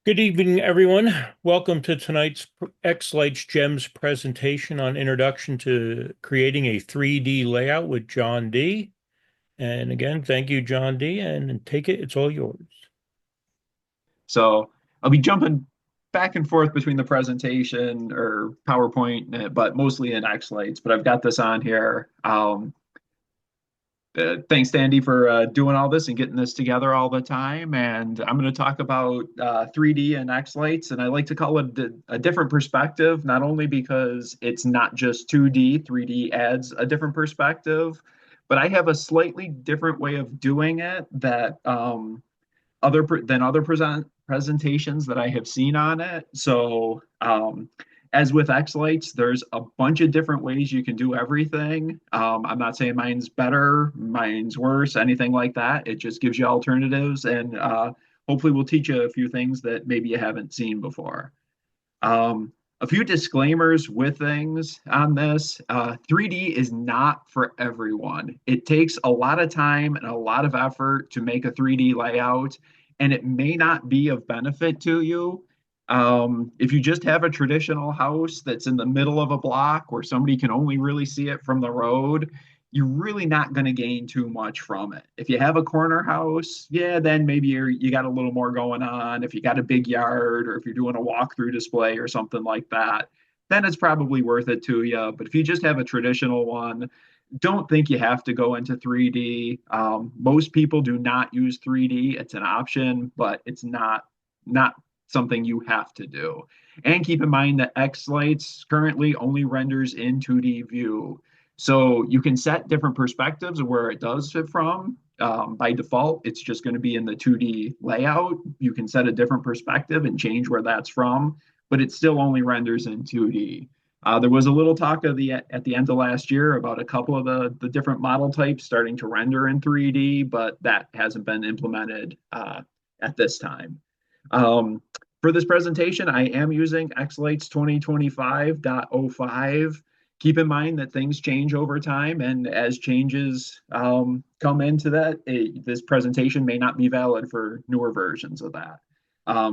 Good evening, everyone. Welcome to tonight's xLights Gems presentation on Introduction to Creating a 3D Layout with Jon D. And again, thank you, Jon D. And take it, it's all yours. So I'll be jumping back and forth between the presentation or PowerPoint, but mostly in xLights. But I've got this on here. Thanks, Andy, for doing all this and getting this together all the time. And I'm going to talk about 3D and xLights. And I like to call it a different perspective, not only because it's not just 2D, 3D adds a different perspective, but I have a slightly different way of doing it that other presentations that I have seen on it. So, as with xLights, there's a bunch of different ways you can do everything. I'm not saying mine's better, mine's worse, anything like that. It just gives you alternatives, and hopefully, we'll teach you a few things that maybe you haven't seen before. A few disclaimers with things on this. 3D is not for everyone. It takes a lot of time and a lot of effort to make a 3D layout, and it may not be of benefit to you. If you just have a traditional house that's in the middle of a block where somebody can only really see it from the road, you're really not going to gain too much from it. If you have a corner house, yeah, then maybe you got a little more going on. If you got a big yard or if you're doing a walkthrough display or something like that, then it's probably worth it to you. But if you just have a traditional one, don't think you have to go into 3D. Most people do not use 3D. It's an option, but it's not something you have to do. And keep in mind that xLights currently only renders in 2D view. So you can set different perspectives of where it does fit from. By default, it's just going to be in the 2D layout. You can set a different perspective and change where that's from, but it still only renders in 2D. There was a little talk at the end of last year about a couple of the different model types starting to render in 3D, but that hasn't been implemented at this time. Um, for this presentation, I am using xLights 2025.05. Keep in mind that things change over time, and as changes come into that, this presentation may not be valid for newer versions of that.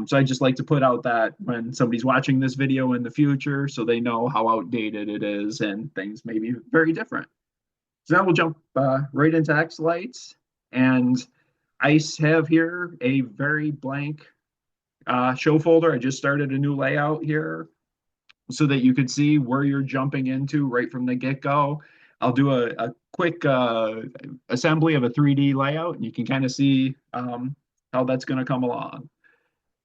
So I just like to put out that when somebody's watching this video in the future, so they know how outdated it is and things may be very different. So now we'll jump right into xLights, and I have here a very blank show folder. I just started a new layout here so that you could see where you're jumping into right from the get-go. I'll do a quick assembly of a 3D layout, and you can kind of see how that's going to come along.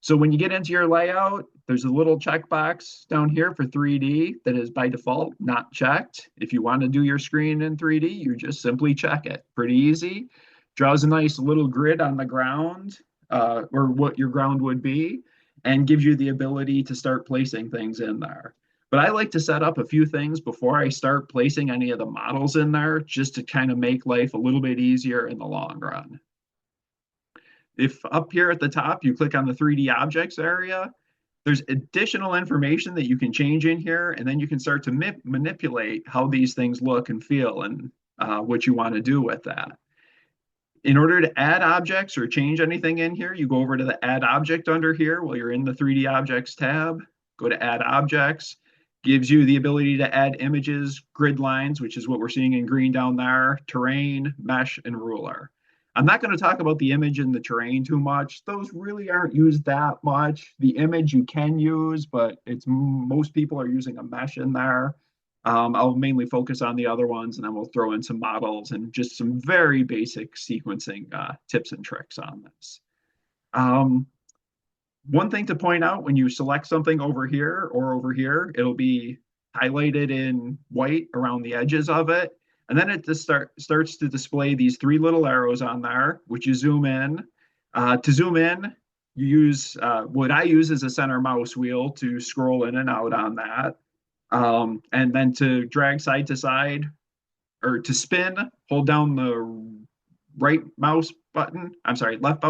So when you get into your layout, there's a little checkbox down here for 3D that is by default not checked. If you want to do your screen in 3D, you just simply check it. Pretty easy. Draws a nice little grid on the ground, or what your ground would be, and gives you the ability to start placing things in there. But I like to set up a few things before I start placing any of the models in there, just to kind of make life a little bit easier in the long run. If up here at the top you click on the 3D objects area, there's additional information that you can change in here, and then you can start to manipulate how these things look and feel and what you want to do with that. In order to add objects or change anything in here, you go over to the Add Object under here while you're in the 3D Objects tab. Go to Add Objects. Gives you the ability to add images, grid lines, which is what we're seeing in green down there, terrain, mesh, and ruler. I'm not going to talk about the image and the terrain too much. Those really aren't used that much. The image you can use, but it's most people are using a mesh in there. I'll mainly focus on the other ones, and then we'll throw in some models and just some very basic sequencing tips and tricks on this. Um, One thing to point out when you select something over here or over here, it'll be highlighted in white around the edges of it. And then it just starts to display these three little arrows on there, which you zoom in. To zoom in, you use what I use is a center mouse wheel to scroll in and out on that. And then to drag side to side or to spin, hold down the right mouse button. I'm sorry, left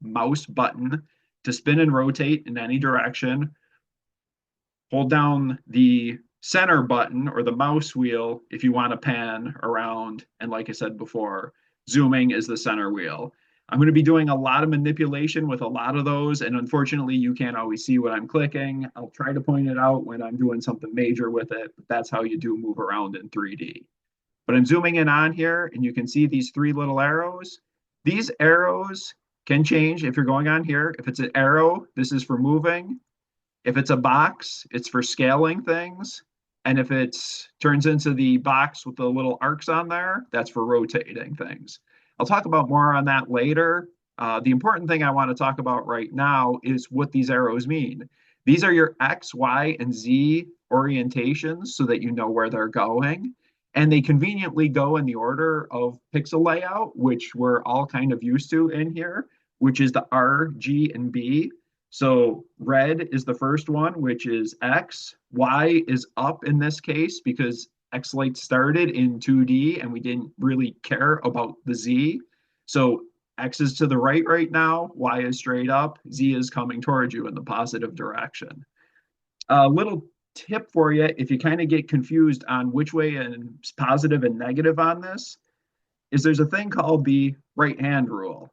mouse button to spin and rotate in any direction. Hold down the center button or the mouse wheel if you want to pan around. And like I said before, zooming is the center wheel. I'm going to be doing a lot of manipulation with a lot of those, and unfortunately, you can't always see what I'm clicking. I'll try to point it out when I'm doing something major with it, but that's how you do move around in 3D. But I'm zooming in on here, and you can see these three little arrows. These arrows can change if you're going on here. If it's an arrow, this is for moving. If it's a box, it's for scaling things. And if it turns into the box with the little arcs on there, that's for rotating things. I'll talk about more on that later. The important thing I want to talk about right now is what these arrows mean. These are your X, Y, and Z orientations so that you know where they're going. And they conveniently go in the order of pixel layout, which we're all kind of used to in here, which is the R, G, and B. So red is the first one, which is X. Y is up in this case because xLights started in 2D and we didn't really care about the Z. So X is to the right now, Y is straight up, Z is coming towards you in the positive direction. A little tip for you, if you kind of get confused on which way is positive and negative on this, is there's a thing called the right hand rule.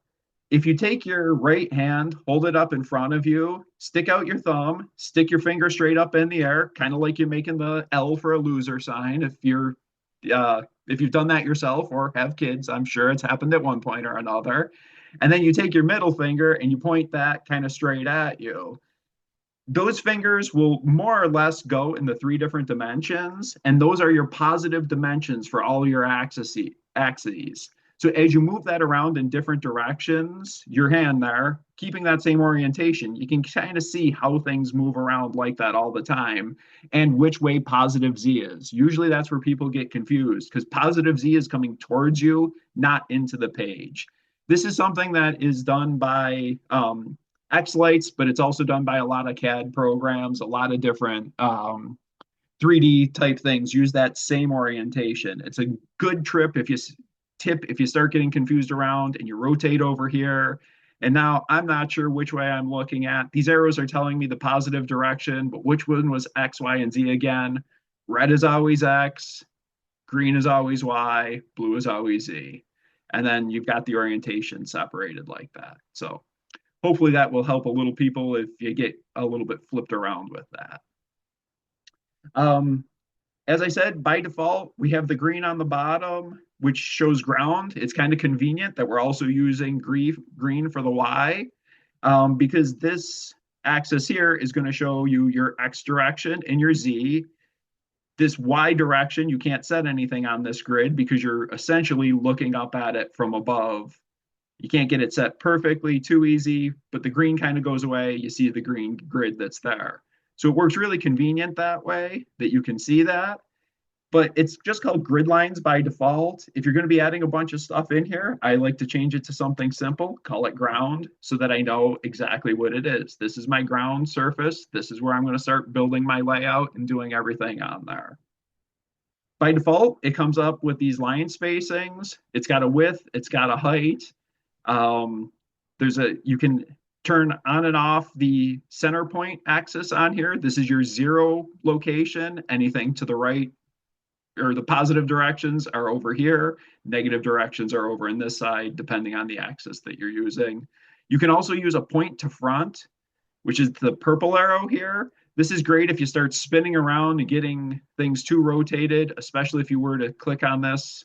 If you take your right hand, hold it up in front of you, stick out your thumb, stick your finger straight up in the air, kind of like you're making the L for a loser sign. If you've done that yourself or have kids, I'm sure it's happened at one point or another. And then you take your middle finger and you point that kind of straight at you. Those fingers will more or less go in the three different dimensions, and those are your positive dimensions for all your axes. So as you move that around in different directions, your hand there, keeping that same orientation, you can kind of see how things move around like that all the time and which way positive Z is. Usually that's where people get confused because positive Z is coming towards you, not into the page. This is something that is done by xLights, but it's also done by a lot of CAD programs, a lot of different 3D type things use that same orientation. It's a good tip if you start getting confused around and you rotate over here. And now I'm not sure which way I'm looking at. These arrows are telling me the positive direction, but which one was X, Y, and Z again? Red is always X, green is always Y, blue is always Z. And then you've got the orientation separated like that. So hopefully that will help a little people if you get a little bit flipped around with that. Um, as I said, by default, we have the green on the bottom, which shows ground. It's kind of convenient that we're also using green for the Y because this axis here is going to show you your X direction and your Z. This Y direction, you can't set anything on this grid because you're essentially looking up at it from above. You can't get it set perfectly, too easy, but the green kind of goes away. You see the green grid that's there. So it works really convenient that way that you can see that. But it's just called grid lines by default. If you're going to be adding a bunch of stuff in here, I like to change it to something simple, call it ground, so that I know exactly what it is. This is my ground surface. This is where I'm going to start building my layout and doing everything on there. By default, it comes up with these line spacings. It's got a width, it's got a height. You can turn on and off the center point axis on here. This is your zero location. Anything to the right or the positive directions are over here. Negative directions are over in this side, depending on the axis that you're using. You can also use a point to front, which is the purple arrow here. This is great if you start spinning around and getting things too rotated, especially if you were to click on this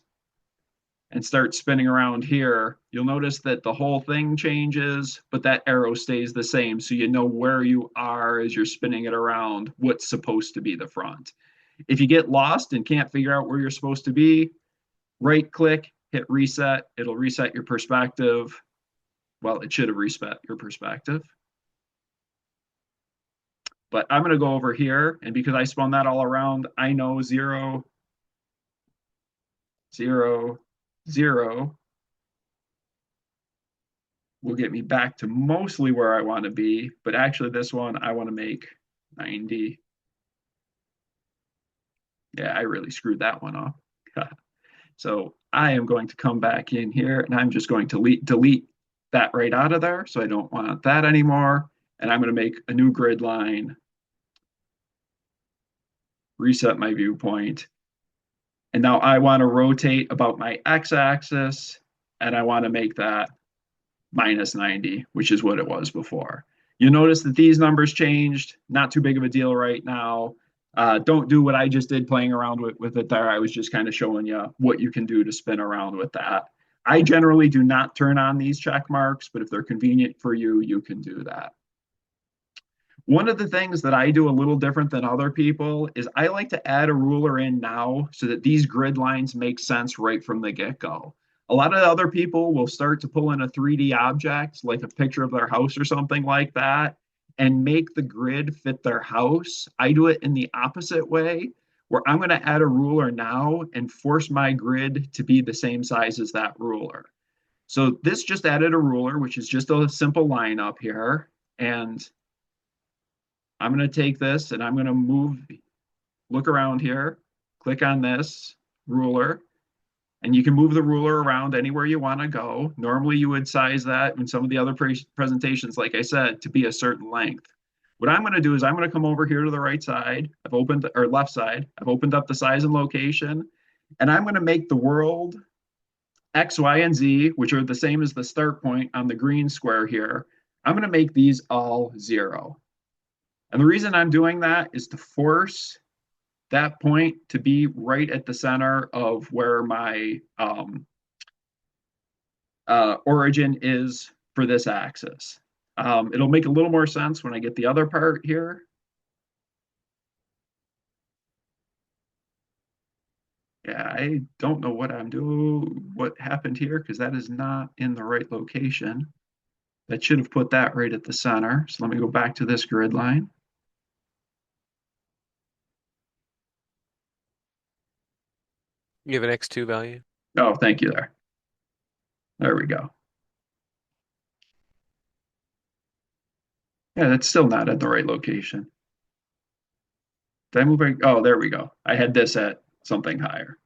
and start spinning around here. You'll notice that the whole thing changes, but that arrow stays the same. So you know where you are as you're spinning it around, what's supposed to be the front. If you get lost and can't figure out where you're supposed to be, right click, hit reset. It'll reset your perspective. Well, it should have reset your perspective. But I'm going to go over here, and because I spun that all around, I know 0, 0, 0 will get me back to mostly where I want to be. But actually, this one, I want to make 90. Yeah, I really screwed that one up. So I am going to come back in here, and I'm just going to delete that right out of there. So I don't want that anymore. And I'm going to make a new grid line, reset my viewpoint. And now I want to rotate about my x-axis, and I want to make that minus 90, which is what it was before. You notice that these numbers changed, not too big of a deal right now. Don't do what I just did playing around with it there. I was just kind of showing you what you can do to spin around with that. I generally do not turn on these check marks, but if they're convenient for you, you can do that. One of the things that I do a little different than other people is I like to add a ruler in now so that these grid lines make sense right from the get-go. A lot of other people will start to pull in a 3D object, like a picture of their house or something like that, and make the grid fit their house. I do it in the opposite way, where I'm going to add a ruler now and force my grid to be the same size as that ruler. So this just added a ruler, which is just a simple line up here. And I'm going to take this and I'm going to look around here, click on this ruler, and you can move the ruler around anywhere you want to go. Normally you would size that in some of the other presentations, like I said, to be a certain length. What I'm going to do is I'm going to come over here to the right side. Or left side. I've opened up the size and location, and I'm going to make the world X, Y, and Z, which are the same as the start point on the green square here. I'm going to make these all 0. And the reason I'm doing that is to force that point to be right at the center of where my origin is for this axis. It'll make a little more sense when I get the other part here. Yeah, I don't know what I'm doing, what happened here, because that is not in the right location. That should have put that right at the center. So let me go back to this grid line. You have an X2 value. Oh, thank you there. There we go. Yeah, that's still not at the right location. Did I move it? Oh, there we go. I had this at something higher.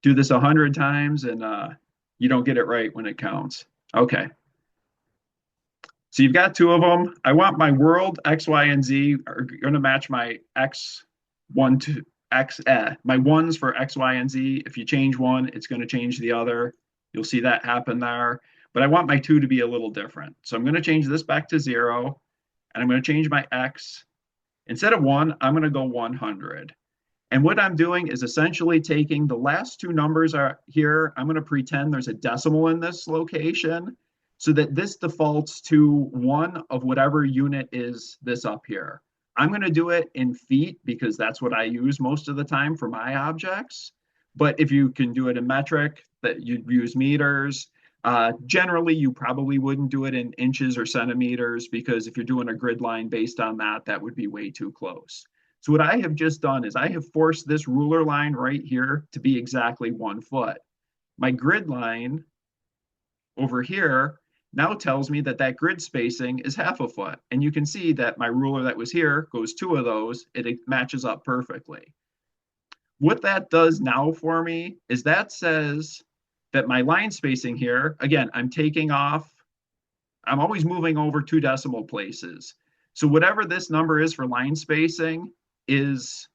Do this 100 times and you don't get it right when it counts. Okay. So you've got 2 of them. I want my world X, Y, and Z are going to match my X1 to X, my ones for X, Y, and Z. If you change one, it's going to change the other. You'll see that happen there. But I want my 2 to be a little different. So I'm going to change this back to 0, and I'm going to change my X. Instead of 1, I'm going to go 100. And what I'm doing is essentially taking the last 2 numbers are here. I'm going to pretend there's a decimal in this location so that this defaults to 1 of whatever unit is this up here. I'm going to do it in feet because that's what I use most of the time for my objects. But if you can do it in metric, that you'd use meters. Generally, you probably wouldn't do it in inches or centimeters because if you're doing a grid line based on that, that would be way too close. So what I have just done is I have forced this ruler line right here to be exactly 1 foot. My grid line over here now tells me that that grid spacing is 1/2 foot. And you can see that my ruler that was here goes 2 of those. It matches up perfectly. What that does now for me is that says that my line spacing here, again, I'm always moving over 2 decimal places. So whatever this number is for line spacing is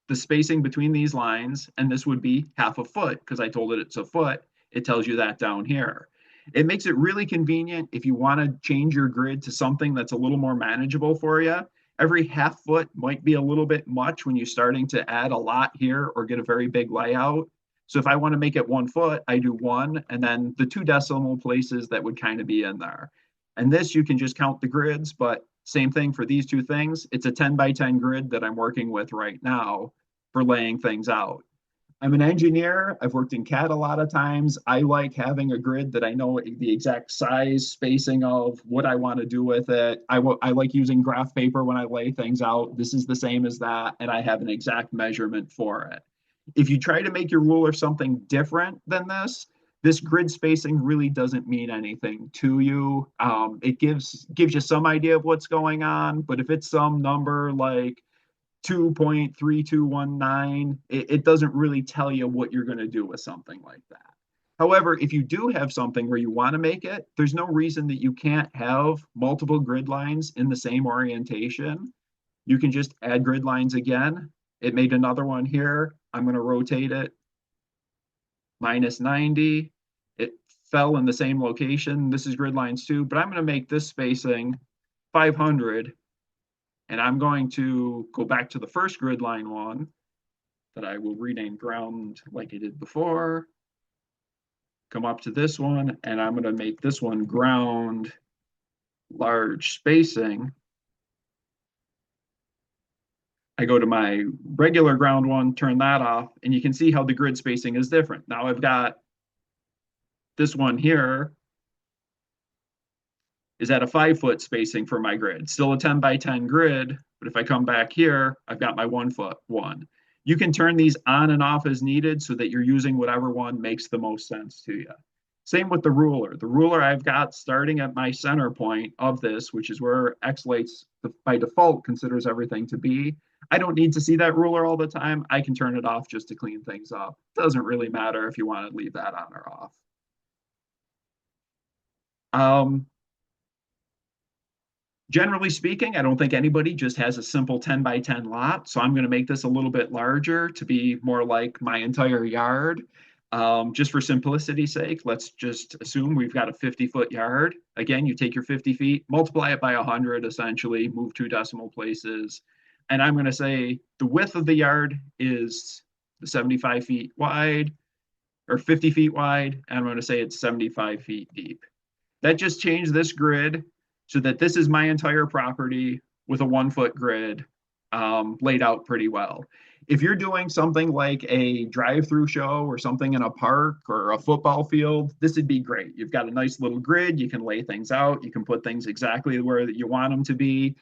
the spacing between these lines, and this would be 1/2 foot because I told it it's a foot. It tells you that down here. It makes it really convenient if you want to change your grid to something that's a little more manageable for you. Every 1/2 foot might be a little bit much when you're starting to add a lot here or get a very big layout. So if I want to make it 1 foot, I do 1, and then the 2 decimal places that would kind of be in there. And this, you can just count the grids, but same thing for these 2 things. It's a 10 by 10 grid that I'm working with right now for laying things out. I'm an engineer. I've worked in CAD a lot of times. I like having a grid that I know the exact size, spacing of what I want to do with it. I like using graph paper when I lay things out. This is the same as that, and I have an exact measurement for it. If you try to make your ruler something different than this grid spacing really doesn't mean anything to you. It gives you some idea of what's going on, but if it's some number like 2.3219, it doesn't really tell you what you're going to do with something like that. However, if you do have something where you want to make it, there's no reason that you can't have multiple grid lines in the same orientation. You can just add grid lines again. It made another one here. I'm going to rotate it -90. fell in the same location. This is grid lines too, but I'm going to make this spacing 500. And I'm going to go back to the first grid line one that I will rename ground like I did before. Come up to this one, and I'm going to make this one ground large spacing. I go to my regular ground one, turn that off, and you can see how the grid spacing is different. Now I've got this one here is at a 5-foot spacing for my grid. Still a 10 by 10 grid, but if I come back here, I've got my 1-foot one. You can turn these on and off as needed so that you're using whatever one makes the most sense to you. Same with the ruler. The ruler I've got starting at my center point of this, which is where xLights by default considers everything to be. I don't need to see that ruler all the time. I can turn it off just to clean things up. Doesn't really matter if you want to leave that on or off. Generally speaking, I don't think anybody just has a simple 10 by 10 lot. So I'm going to make this a little bit larger to be more like my entire yard. Just for simplicity's sake, let's just assume we've got a 50-foot yard. Again, you take your 50 feet, multiply it by 100, essentially, move 2 decimal places. And I'm going to say the width of the yard is 75 feet wide or 50 feet wide. And I'm going to say it's 75 feet deep. That just changed this grid so that this is my entire property with a 1-foot grid laid out pretty well. If you're doing something like a drive-through show or something in a park or a football field, this would be great. You've got a nice little grid. You can lay things out. You can put things exactly where you want them to be.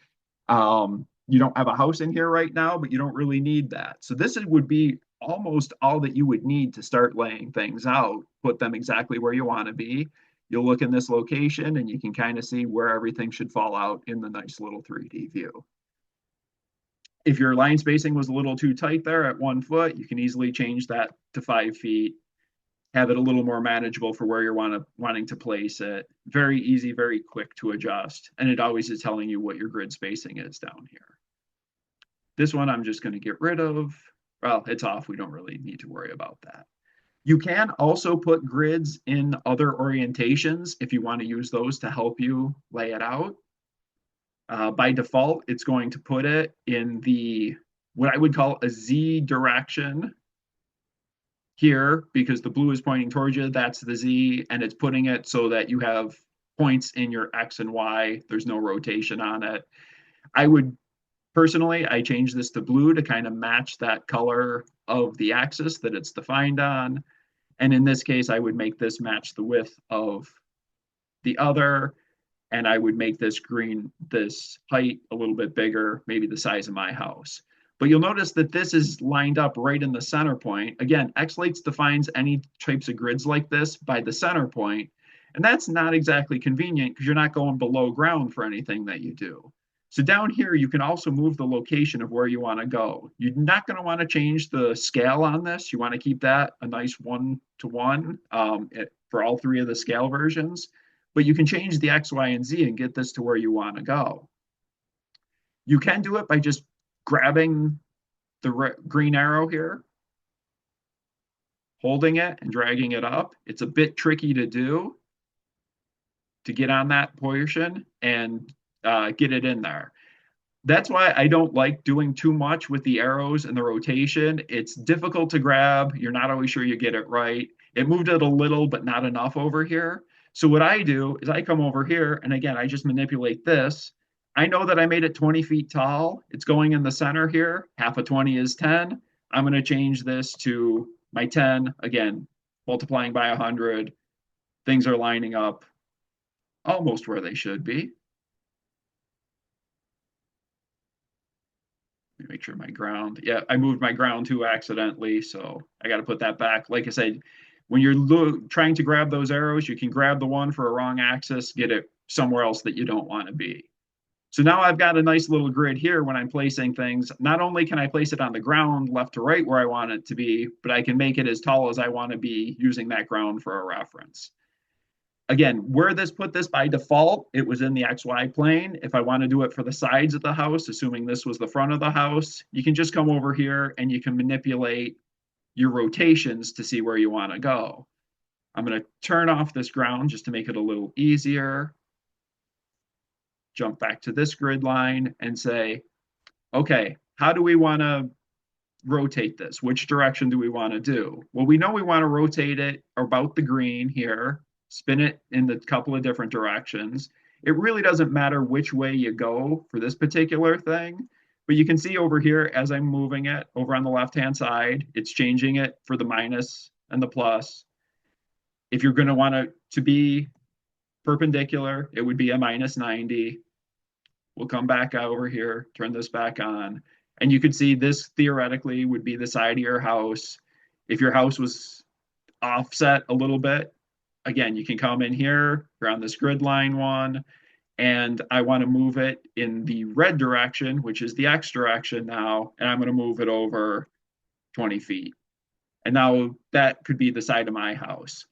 You don't have a house in here right now, but you don't really need that. So this would be almost all that you would need to start laying things out, put them exactly where you want to be. You'll look in this location and you can kind of see where everything should fall out in the nice little 3D view. If your line spacing was a little too tight there at 1 foot, you can easily change that to 5 feet, have it a little more manageable for where you're wanting to place it. Very easy, very quick to adjust. And it always is telling you what your grid spacing is down here. This one I'm just going to get rid of. Well, it's off. We don't really need to worry about that. You can also put grids in other orientations if you want to use those to help you lay it out. By default, it's going to put it in the what I would call a Z direction here because the blue is pointing towards you. That's the Z, and it's putting it so that you have points in your X and Y. There's no rotation on it. I would personally, I change this to blue to kind of match that color of the axis that it's defined on. And in this case, I would make this match the width of the other, and I would make this green, this height a little bit bigger, maybe the size of my house. But you'll notice that this is lined up right in the center point. Again, xLights defines any types of grids like this by the center point, and that's not exactly convenient because you're not going below ground for anything that you do. So down here, you can also move the location of where you want to go. You're not going to want to change the scale on this. You want to keep that a nice 1-to-1 for all 3 of the scale versions. But you can change the X, Y, and Z and get this to where you want to go. You can do it by just grabbing the green arrow here, holding it and dragging it up. It's a bit tricky to do to get on that portion and get it in there. That's why I don't like doing too much with the arrows and the rotation. It's difficult to grab. You're not always sure you get it right. It moved it a little, but not enough over here. So what I do is I come over here, and again, I just manipulate this. I know that I made it 20 feet tall. It's going in the center here. Half of 20 is 10. I'm going to change this to my 10. Again, multiplying by 100. Things are lining up almost where they should be. Let me make sure my ground, yeah, I moved my ground too accidentally, so I got to put that back. Like I said, when you're trying to grab those arrows, you can grab the one for a wrong axis, get it somewhere else that you don't want to be. So now I've got a nice little grid here when I'm placing things. Not only can I place it on the ground left to right where I want it to be, but I can make it as tall as I want to be using that ground for a reference. Again, where this put this by default, it was in the XY plane. If I want to do it for the sides of the house, assuming this was the front of the house, you can just come over here and you can manipulate your rotations to see where you want to go. I'm going to turn off this ground just to make it a little easier. Jump back to this grid line and say, okay, how do we want to rotate this? Which direction do we want to do? Well, we know we want to rotate it about the green here, spin it in the couple of different directions. It really doesn't matter which way you go for this particular thing, but you can see over here as I'm moving it over on the left-hand side, it's changing it for the minus and the plus. If you're going to want it to be perpendicular, it would be a minus 90. We'll come back over here, turn this back on. And you could see this theoretically would be the side of your house. If your house was offset a little bit, again, you can come in here, you're on this grid line one, and I want to move it in the red direction, which is the X direction now, and I'm going to move it over 20 feet. And now that could be the side of my house.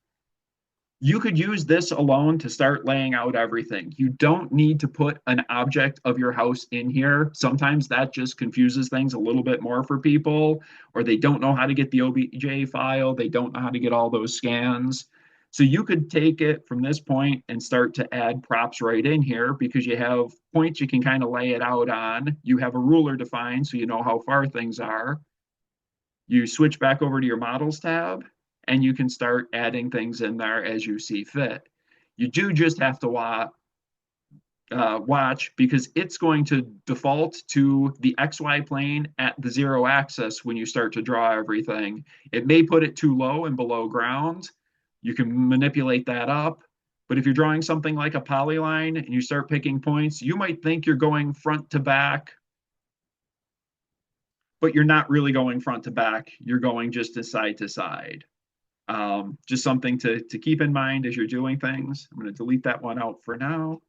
You could use this alone to start laying out everything. You don't need to put an object of your house in here. Sometimes that just confuses things a little bit more for people, or they don't know how to get the OBJ file. They don't know how to get all those scans. So you could take it from this point and start to add props right in here because you have points you can kind of lay it out on. You have a ruler defined so you know how far things are. You switch back over to your models tab and you can start adding things in there as you see fit. You do just have to watch because it's going to default to the XY plane at the 0 axis when you start to draw everything. It may put it too low and below ground. You can manipulate that up. But if you're drawing something like a polyline and you start picking points, you might think you're going front to back, but you're not really going front to back. You're going just to side. Just something to keep in mind as you're doing things. I'm going to delete that one out for now.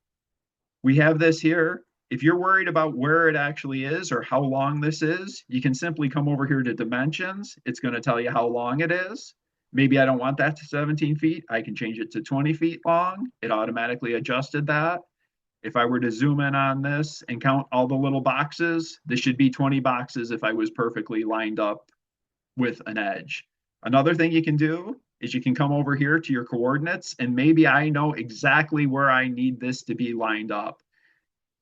We have this here. If you're worried about where it actually is or how long this is, you can simply come over here to dimensions. It's going to tell you how long it is. Maybe I don't want that to 17 feet. I can change it to 20 feet long. It automatically adjusted that. If I were to zoom in on this and count all the little boxes, this should be 20 boxes if I was perfectly lined up with an edge. Another thing you can do is you can come over here to your coordinates and maybe I know exactly where I need this to be lined up.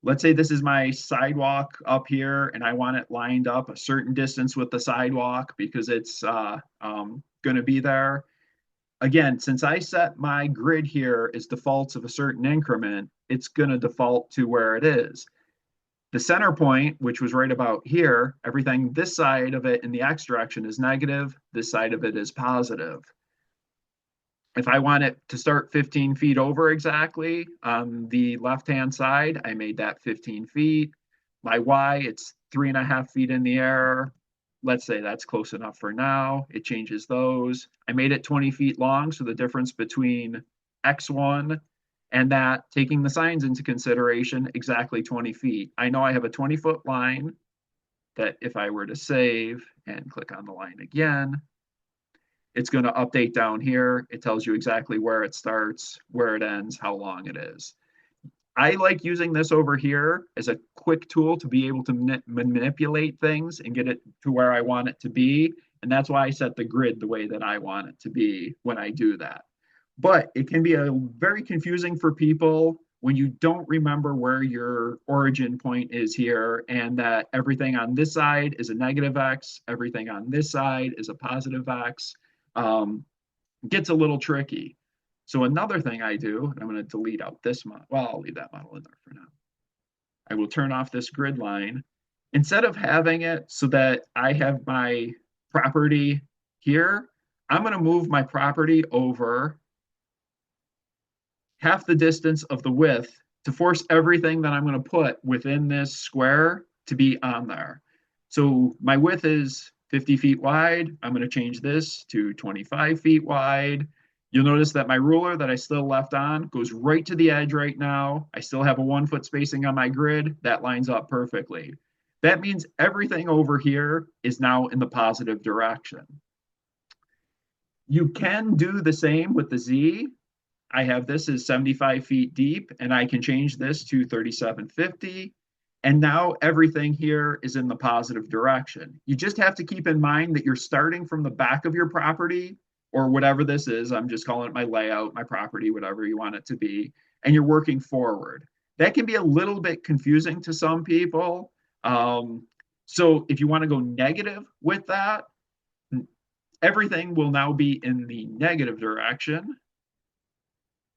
Let's say this is my sidewalk up here and I want it lined up a certain distance with the sidewalk because it's going to be there. Again, since I set my grid here as defaults of a certain increment, it's going to default to where it is. The center point, which was right about here, everything this side of it in the X direction is negative, this side of it is positive. If I want it to start 15 feet over exactly on the left-hand side, I made that 15 feet. My Y, it's 3.5 feet in the air. Let's say that's close enough for now. It changes those. I made it 20 feet long, so the difference between X1 and that, taking the signs into consideration, exactly 20 feet. I know I have a 20-foot line that if I were to save and click on the line again, it's going to update down here. It tells you exactly where it starts, where it ends, how long it is. I like using this over here as a quick tool to be able to manipulate things and get it to where I want it to be. And that's why I set the grid the way that I want it to be when I do that. But it can be very confusing for people when you don't remember where your origin point is here and that everything on this side is a negative X, everything on this side is a positive X. Gets a little tricky. So another thing I do, and I'm going to delete out this model. Well, I'll leave that model in there for now. I will turn off this grid line. Instead of having it so that I have my property here, I'm going to move my property over half the distance of the width to force everything that I'm going to put within this square to be on there. So my width is 50 feet wide. I'm going to change this to 25 feet wide. You'll notice that my ruler that I still left on goes right to the edge right now. I still have a 1 foot spacing on my grid. That lines up perfectly. That means everything over here is now in the positive direction. You can do the same with the Z. I have this as 75 feet deep, and I can change this to 3750. And now everything here is in the positive direction. You just have to keep in mind that you're starting from the back of your property or whatever this is. I'm just calling it my layout, my property, whatever you want it to be. And you're working forward. That can be a little bit confusing to some people. So if you want to go negative with that, everything will now be in the negative direction,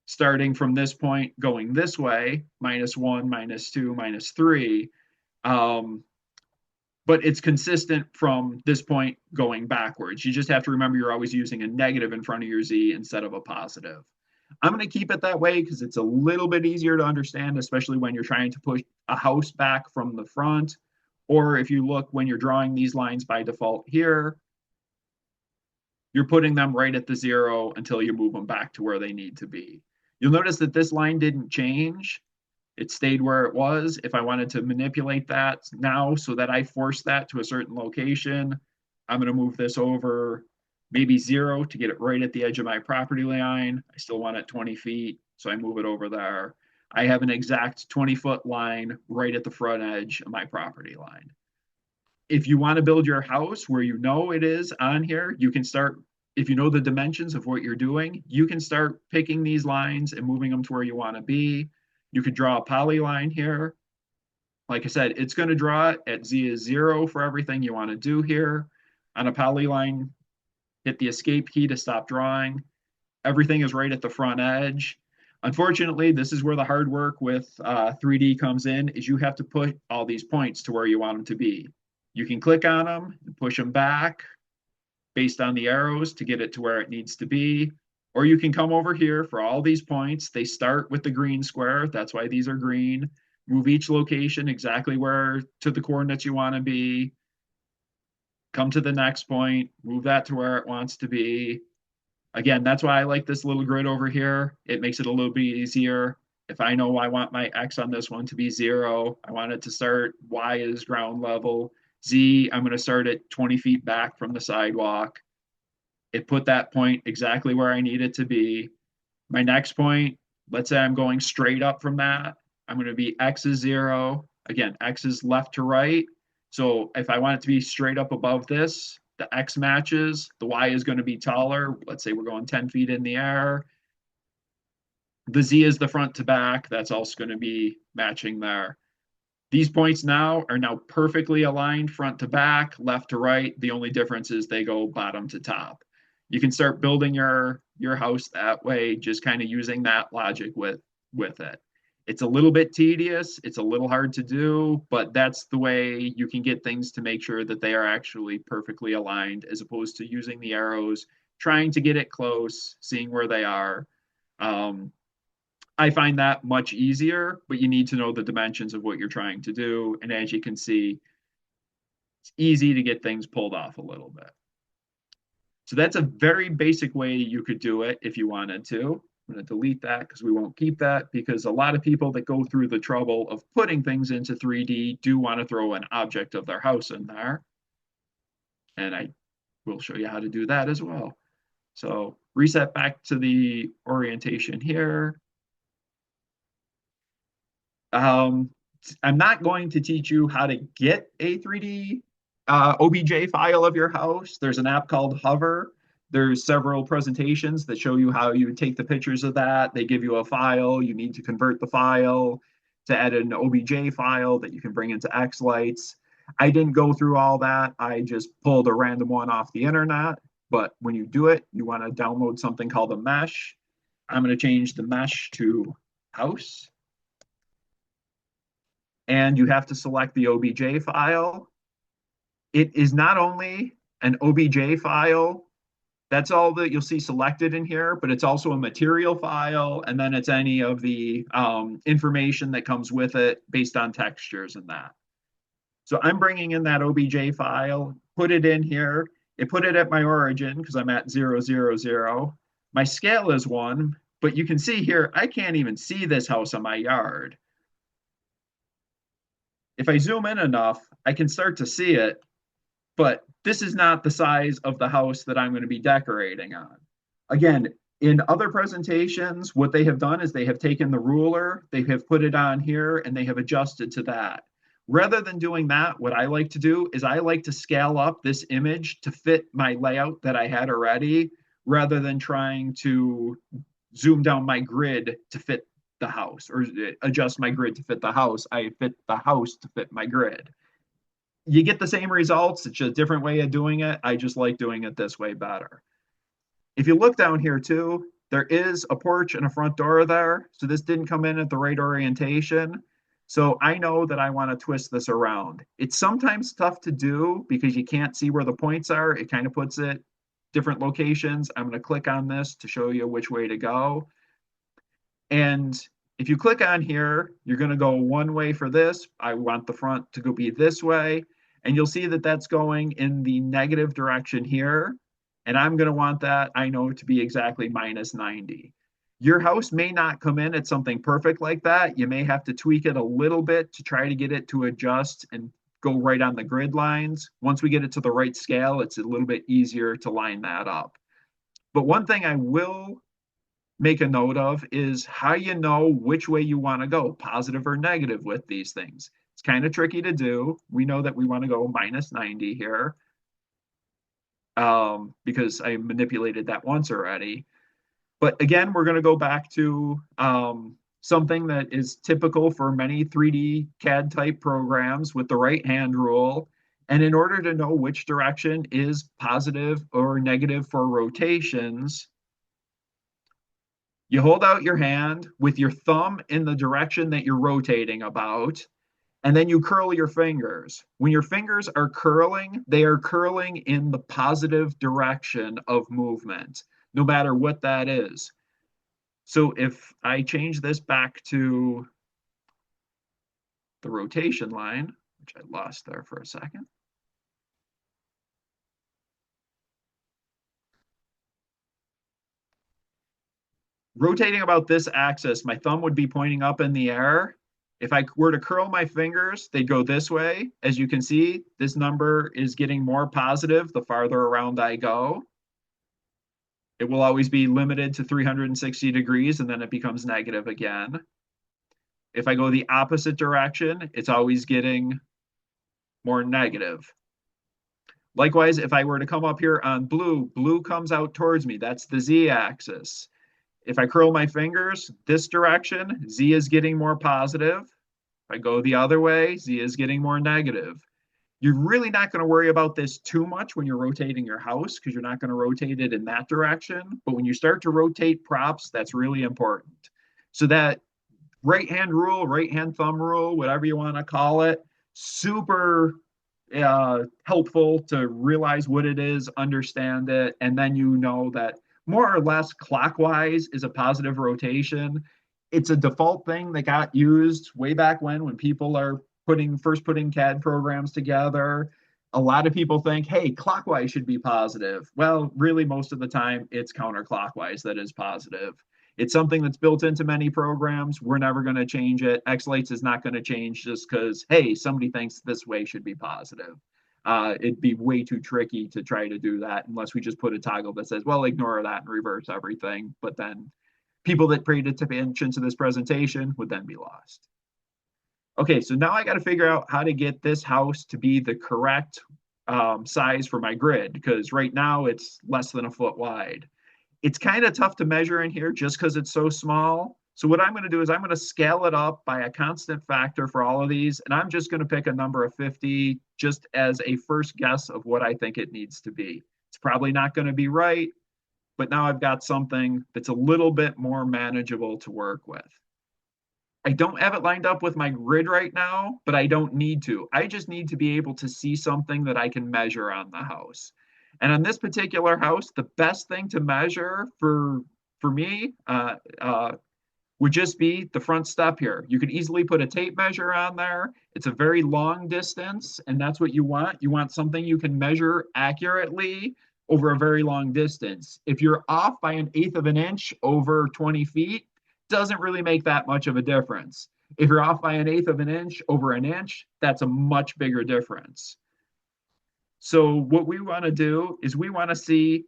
starting from this point going this way, -1, -2, -3. But it's consistent from this point going backwards. You just have to remember you're always using a negative in front of your Z instead of a positive. I'm going to keep it that way because it's a little bit easier to understand, especially when you're trying to push a house back from the front. Or if you look when you're drawing these lines by default here, you're putting them right at the 0 until you move them back to where they need to be. You'll notice that this line didn't change. It stayed where it was. If I wanted to manipulate that now so that I force that to a certain location, I'm going to move this over maybe 0 to get it right at the edge of my property line. I still want it 20 feet, so I move it over there. I have an exact 20-foot line right at the front edge of my property line. If you want to build your house where you know it is on here, you can start, if you know the dimensions of what you're doing, you can start picking these lines and moving them to where you want to be. You could draw a polyline here. Like I said, it's going to draw it at Z is 0 for everything you want to do here. On a polyline, hit the escape key to stop drawing. Everything is right at the front edge. Unfortunately, this is where the hard work with 3D comes in, is you have to put all these points to where you want them to be. You can click on them and push them back based on the arrows to get it to where it needs to be. Or you can come over here for all these points. They start with the green square. That's why these are green. Move each location exactly where to the coordinates you want to be. Come to the next point, move that to where it wants to be. Again, that's why I like this little grid over here. It makes it a little bit easier. If I know I want my X on this one to be 0, I want it to start, Y is ground level. Z, I'm going to start at 20 feet back from the sidewalk. It put that point exactly where I need it to be. My next point, let's say I'm going straight up from that. I'm going to be X is 0. Again, X is left to right. So if I want it to be straight up above this, the X matches, the Y is going to be taller. Let's say we're going 10 feet in the air. The Z is the front to back. That's also going to be matching there. These points now are now perfectly aligned front to back, left to right. The only difference is they go bottom to top. You can start building your house that way, just kind of using that logic with it. It's a little bit tedious. It's a little hard to do, but that's the way you can get things to make sure that they are actually perfectly aligned, as opposed to using the arrows, trying to get it close, seeing where they are. I find that much easier, but you need to know the dimensions of what you're trying to do. And as you can see, it's easy to get things pulled off a little bit. So that's a very basic way you could do it if you wanted to. I'm going to delete that because we won't keep that, because a lot of people that go through the trouble of putting things into 3D do want to throw an object of their house in there. And I will show you how to do that as well. So reset back to the orientation here. I'm not going to teach you how to get a 3D OBJ file of your house. There's an app called Hover. There's several presentations that show you how you take the pictures of that. They give you a file. You need to convert the file to add an OBJ file that you can bring into xLights. I didn't go through all that. I just pulled a random one off the internet. But when you do it, you want to download something called a mesh. I'm going to change the mesh to house. And you have to select the OBJ file. It is not only an OBJ file, that's all that you'll see selected in here, but it's also a material file, and then it's any of the information that comes with it based on textures and that. So I'm bringing in that OBJ file, put it in here. It put it at my origin because I'm at 0, 0, 0. My scale is 1, but you can see here, I can't even see this house on my yard. If I zoom in enough, I can start to see it, but this is not the size of the house that I'm going to be decorating on. Again, in other presentations, what they have done is they have taken the ruler, they have put it on here, and they have adjusted to that. Rather than doing that, what I like to do is I like to scale up this image to fit my layout that I had already, rather than trying to zoom down my grid to fit the house or adjust my grid to fit the house. I fit the house to fit my grid. You get the same results. It's just a different way of doing it. I just like doing it this way better. If you look down here too, there is a porch and a front door there. So this didn't come in at the right orientation. So I know that I want to twist this around. It's sometimes tough to do because you can't see where the points are. It kind of puts it different locations. I'm going to click on this to show you which way to go. And if you click on here, you're going to go one way for this. I want the front to go be this way. And you'll see that that's going in the negative direction here. And I'm going to want that, I know, to be exactly minus 90. Your house may not come in at something perfect like that. You may have to tweak it a little bit to try to get it to adjust and go right on the grid lines. Once we get it to the right scale, it's a little bit easier to line that up. But one thing I will make a note of is how you know which way you want to go, positive or negative with these things. It's kind of tricky to do. We know that we want to go minus 90 here because I manipulated that once already. But again, we're going to go back to something that is typical for many 3D CAD type programs with the right hand rule. And in order to know which direction is positive or negative for rotations, you hold out your hand with your thumb in the direction that you're rotating about, and then you curl your fingers. When your fingers are curling, they are curling in the positive direction of movement, no matter what that is. So if I change this back to the rotation line, which I lost there for a second. Rotating about this axis, my thumb would be pointing up in the air. If I were to curl my fingers, they'd go this way. As you can see, this number is getting more positive the farther around I go. It will always be limited to 360 degrees, and then it becomes negative again. If I go the opposite direction, it's always getting more negative. Likewise, if I were to come up here on blue, blue comes out towards me. That's the z-axis. If I curl my fingers this direction, Z is getting more positive. If I go the other way, Z is getting more negative. You're really not going to worry about this too much when you're rotating your house because you're not going to rotate it in that direction. But when you start to rotate props, that's really important. So that right hand rule, right hand thumb rule, whatever you want to call it, super helpful to realize what it is, understand it, and then you know that more or less clockwise is a positive rotation. It's a default thing that got used way back when people are first putting CAD programs together. A lot of people think, hey, clockwise should be positive. Well, really, most of the time, it's counterclockwise that is positive. It's something that's built into many programs. We're never going to change it. xLights is not going to change just because, hey, somebody thinks this way should be positive. It'd be way too tricky to try to do that unless we just put a toggle that says, well, ignore that and reverse everything. But then people that paid attention to this presentation would then be lost. Okay, so now I got to figure out how to get this house to be the correct size for my grid because right now it's less than a foot wide. It's kind of tough to measure in here just because it's so small. So what I'm going to do is I'm going to scale it up by a constant factor for all of these. And I'm just going to pick a number of 50 just as a first guess of what I think it needs to be. It's probably not going to be right, but now I've got something that's a little bit more manageable to work with. I don't have it lined up with my grid right now, but I don't need to. I just need to be able to see something that I can measure on the house. And on this particular house, the best thing to measure for me would just be the front step here. You could easily put a tape measure on there. It's a very long distance, and that's what you want. You want something you can measure accurately over a very long distance. If you're off by 1/8 of an inch over 20 feet, doesn't really make that much of a difference. If you're off by 1/8 of an inch over an inch, that's a much bigger difference. So what we want to do is we want to see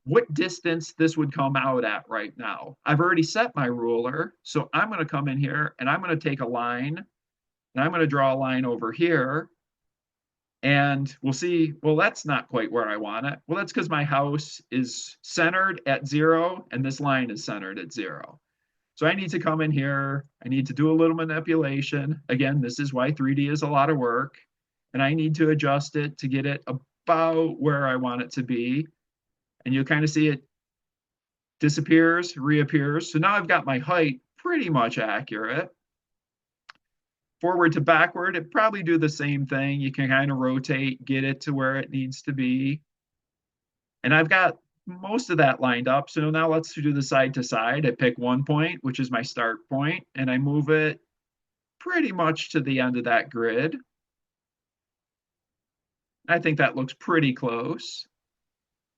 what distance this would come out at right now. I've already set my ruler, so I'm going to come in here and I'm going to take a line and I'm going to draw a line over here. And we'll see, well, that's not quite where I want it. Well, that's because my house is centered at 0 and this line is centered at 0. So I need to come in here. I need to do a little manipulation. Again, this is why 3D is a lot of work. And I need to adjust it to get it about where I want it to be. And you'll kind of see it disappears, reappears. So now I've got my height pretty much accurate. Forward to backward, it probably do the same thing. You can kind of rotate, get it to where it needs to be. And I've got most of that lined up. So now let's do the side to side. I pick one point, which is my start point, and I move it pretty much to the end of that grid. I think that looks pretty close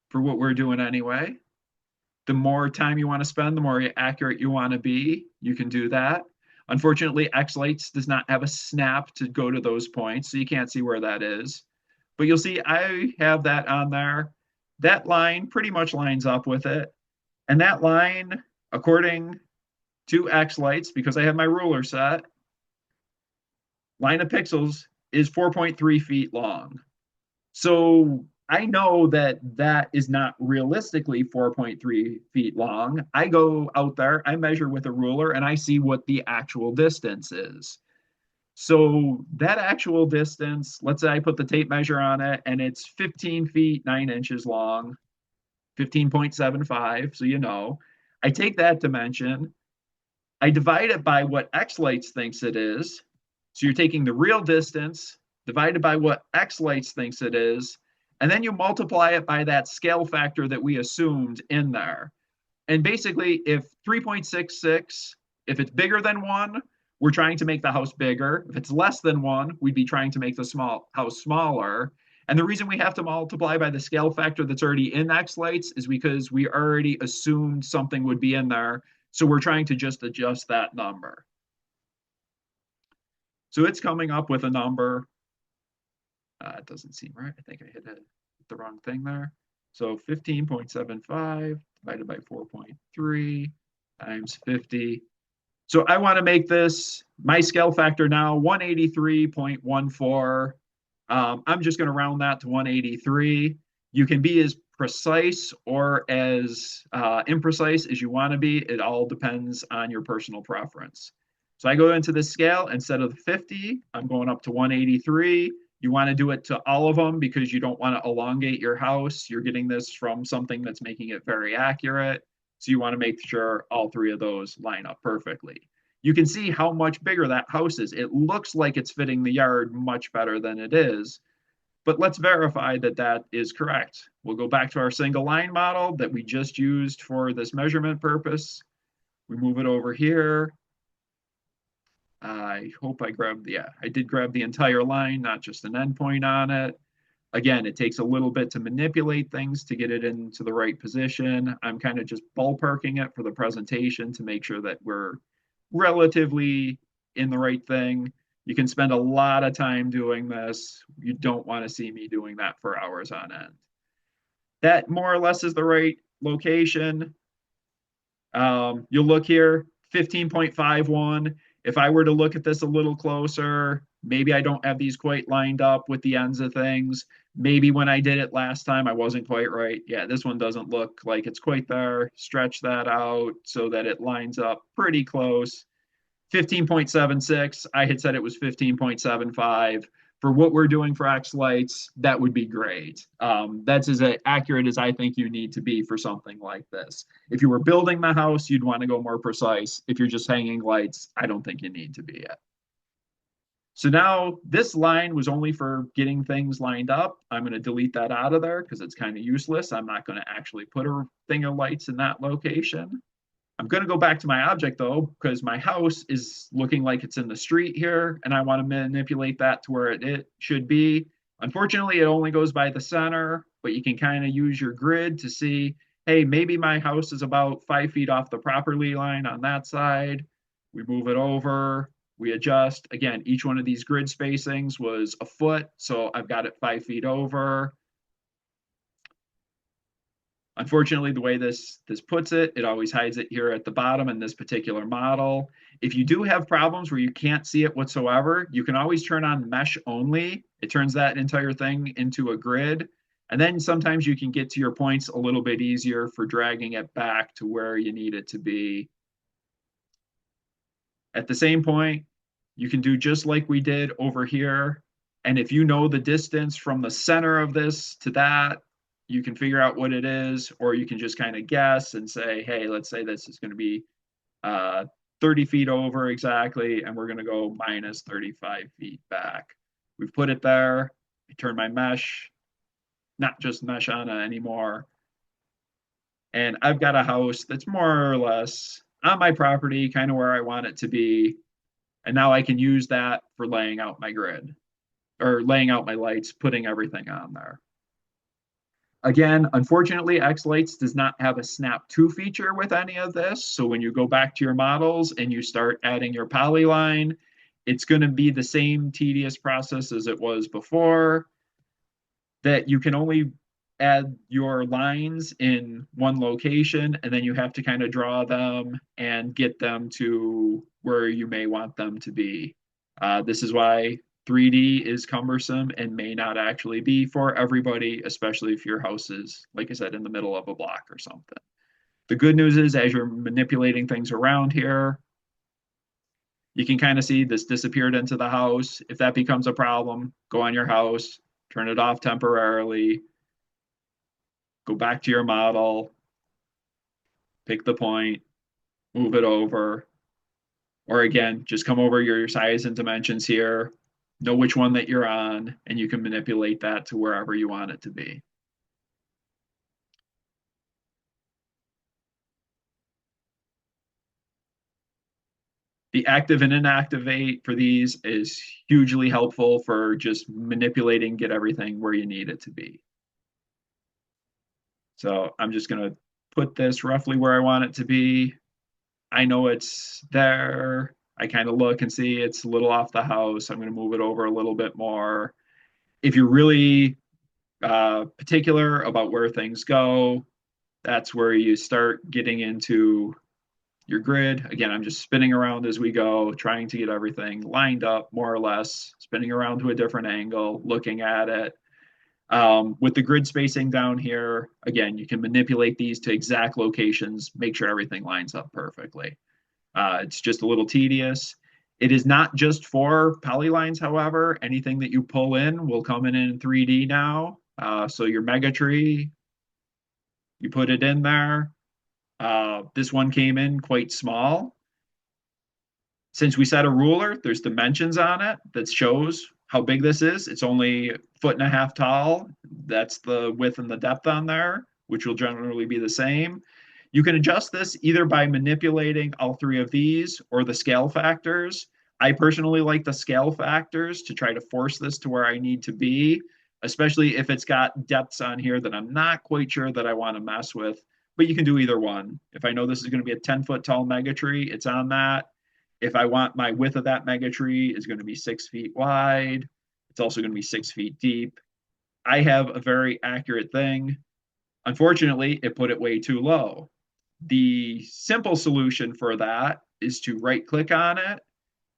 for what we're doing anyway. The more time you want to spend, the more accurate you want to be, you can do that. Unfortunately, xLights does not have a snap to go to those points, so you can't see where that is. But you'll see I have that on there. That line pretty much lines up with it. And that line, according to xLights, because I have my ruler set, line of pixels is 4.3 feet long. So I know that that is not realistically 4.3 feet long. I go out there, I measure with a ruler, and I see what the actual distance is. So that actual distance, let's say I put the tape measure on it and it's 15 feet 9 inches long, 15.75. So you know, I take that dimension, I divide it by what xLights thinks it is. So you're taking the real distance divided by what xLights thinks it is, and then you multiply it by that scale factor that we assumed in there. And basically, if 3.66, if it's bigger than 1, we're trying to make the house bigger. If it's less than 1, we'd be trying to make the house smaller. And the reason we have to multiply by the scale factor that's already in xLights is because we already assumed something would be in there. So we're trying to just adjust that number. So it's coming up with a number. It doesn't seem right. I think I hit the wrong thing there. So 15.75 divided by 4.3 times 50. So I want to make this my scale factor now 183.14. I'm just going to round that to 183. You can be as precise or as imprecise as you want to be. It all depends on your personal preference. So I go into the scale, instead of 50, I'm going up to 183. You want to do it to all of them because you don't want to elongate your house. You're getting this from something that's making it very accurate. So you want to make sure all 3 of those line up perfectly. You can see how much bigger that house is. It looks like it's fitting the yard much better than it is. But let's verify that that is correct. We'll go back to our single line model that we just used for this measurement purpose. We move it over here. I hope I grabbed, yeah, I did grab the entire line, not just an endpoint on it. Again, it takes a little bit to manipulate things to get it into the right position. I'm kind of just ballparking it for the presentation to make sure that we're relatively in the right thing. You can spend a lot of time doing this. You don't want to see me doing that for hours on end. That more or less is the right location. You'll look here, 15.51. If I were to look at this a little closer, maybe I don't have these quite lined up with the ends of things. Maybe when I did it last time, I wasn't quite right. Yeah, this one doesn't look like it's quite there. Stretch that out so that it lines up pretty close. 15.76, I had said it was 15.75. For what we're doing for xLights, that would be great. That's as accurate as I think you need to be for something like this. If you were building the house, you'd want to go more precise. If you're just hanging lights, I don't think you need to be it. So now this line was only for getting things lined up. I'm going to delete that out of there because it's kind of useless. I'm not going to actually put a thing of lights in that location. I'm going to go back to my object though, because my house is looking like it's in the street here, and I want to manipulate that to where it should be. Unfortunately, it only goes by the center, but you can kind of use your grid to see, hey, maybe my house is about 5 feet off the property line on that side. We move it over, we adjust. Again, each one of these grid spacings was a foot, so I've got it 5 feet over. Unfortunately, the way this puts it, it always hides it here at the bottom in this particular model. If you do have problems where you can't see it whatsoever, you can always turn on mesh only. It turns that entire thing into a grid. And then sometimes you can get to your points a little bit easier for dragging it back to where you need it to be. At the same point, you can do just like we did over here. And if you know the distance from the center of this to that, you can figure out what it is, or you can just kind of guess and say, hey, let's say this is going to be 30 feet over exactly, and we're going to go minus 35 feet back. We've put it there. I turn my mesh, not just mesh on it anymore. And I've got a house that's more or less on my property, kind of where I want it to be. And now I can use that for laying out my grid or laying out my lights, putting everything on there. Again, unfortunately, xLights does not have a snap to feature with any of this. So when you go back to your models and you start adding your polyline, it's going to be the same tedious process as it was before, that you can only add your lines in one location, and then you have to kind of draw them and get them to where you may want them to be. This is why 3D is cumbersome and may not actually be for everybody, especially if your house is, like I said, in the middle of a block or something. The good news is, as you're manipulating things around here, you can kind of see this disappeared into the house. If that becomes a problem, go on your house, turn it off temporarily, go back to your model, pick the point, move it over, or again, just come over your size and dimensions here, know which one that you're on, and you can manipulate that to wherever you want it to be. The active and inactivate for these is hugely helpful for just manipulating, get everything where you need it to be. So I'm just going to put this roughly where I want it to be. I know it's there. I kind of look and see it's a little off the house. I'm going to move it over a little bit more. If you're really particular about where things go, that's where you start getting into your grid. Again, I'm just spinning around as we go, trying to get everything lined up more or less, spinning around to a different angle, looking at it. With the grid spacing down here, again, you can manipulate these to exact locations, make sure everything lines up perfectly. It's just a little tedious. It is not just for polylines, however. Anything that you pull in will come in 3D now. So your mega tree, you put it in there. This one came in quite small. Since we set a ruler, there's dimensions on it that shows how big this is. It's only 1.5 feet tall. That's the width and the depth on there, which will generally be the same. You can adjust this either by manipulating all three of these or the scale factors. I personally like the scale factors to try to force this to where I need to be, especially if it's got depths on here that I'm not quite sure that I want to mess with. But you can do either one. If I know this is going to be a 10-foot tall mega tree, it's on that. If I want my width of that mega tree is going to be 6 feet wide, it's also going to be 6 feet deep. I have a very accurate thing. Unfortunately, it put it way too low. The simple solution for that is to right click on it,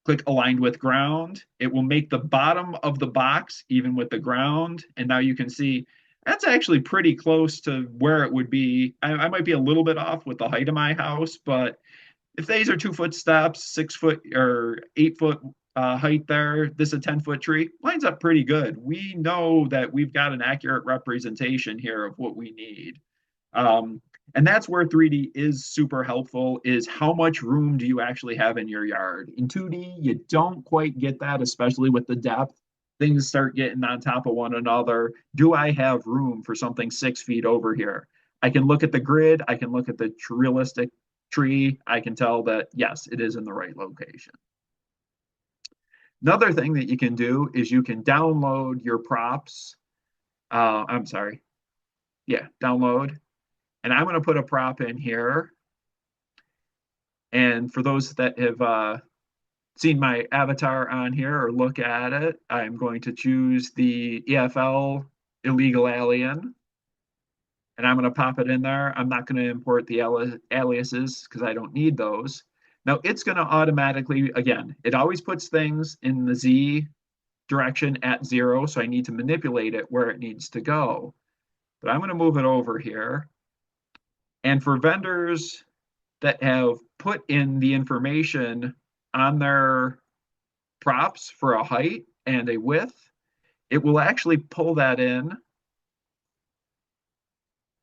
click aligned with ground. It will make the bottom of the box even with the ground. And now you can see that's actually pretty close to where it would be. I might be a little bit off with the height of my house, but if these are 2-foot steps, 6-foot or 8-foot height there, this is a 10-foot tree, lines up pretty good. We know that we've got an accurate representation here of what we need. And that's where 3D is super helpful, is how much room do you actually have in your yard? In 2D, you don't quite get that, especially with the depth. Things start getting on top of one another. Do I have room for something 6 feet over here? I can look at the grid. I can look at the realistic tree. I can tell that, yes, it is in the right location. Another thing that you can do is you can download your props. I'm sorry. Yeah, download. And I'm going to put a prop in here. And for those that have seen my avatar on here or look at it, I'm going to choose the EFL Illegal Alien. and I'm going to pop it in there. I'm not going to import the aliases because I don't need those. Now it's going to automatically, again, it always puts things in the Z direction at 0, so I need to manipulate it where it needs to go. But I'm going to move it over here. And for vendors that have put in the information on their props for a height and a width, it will actually pull that in.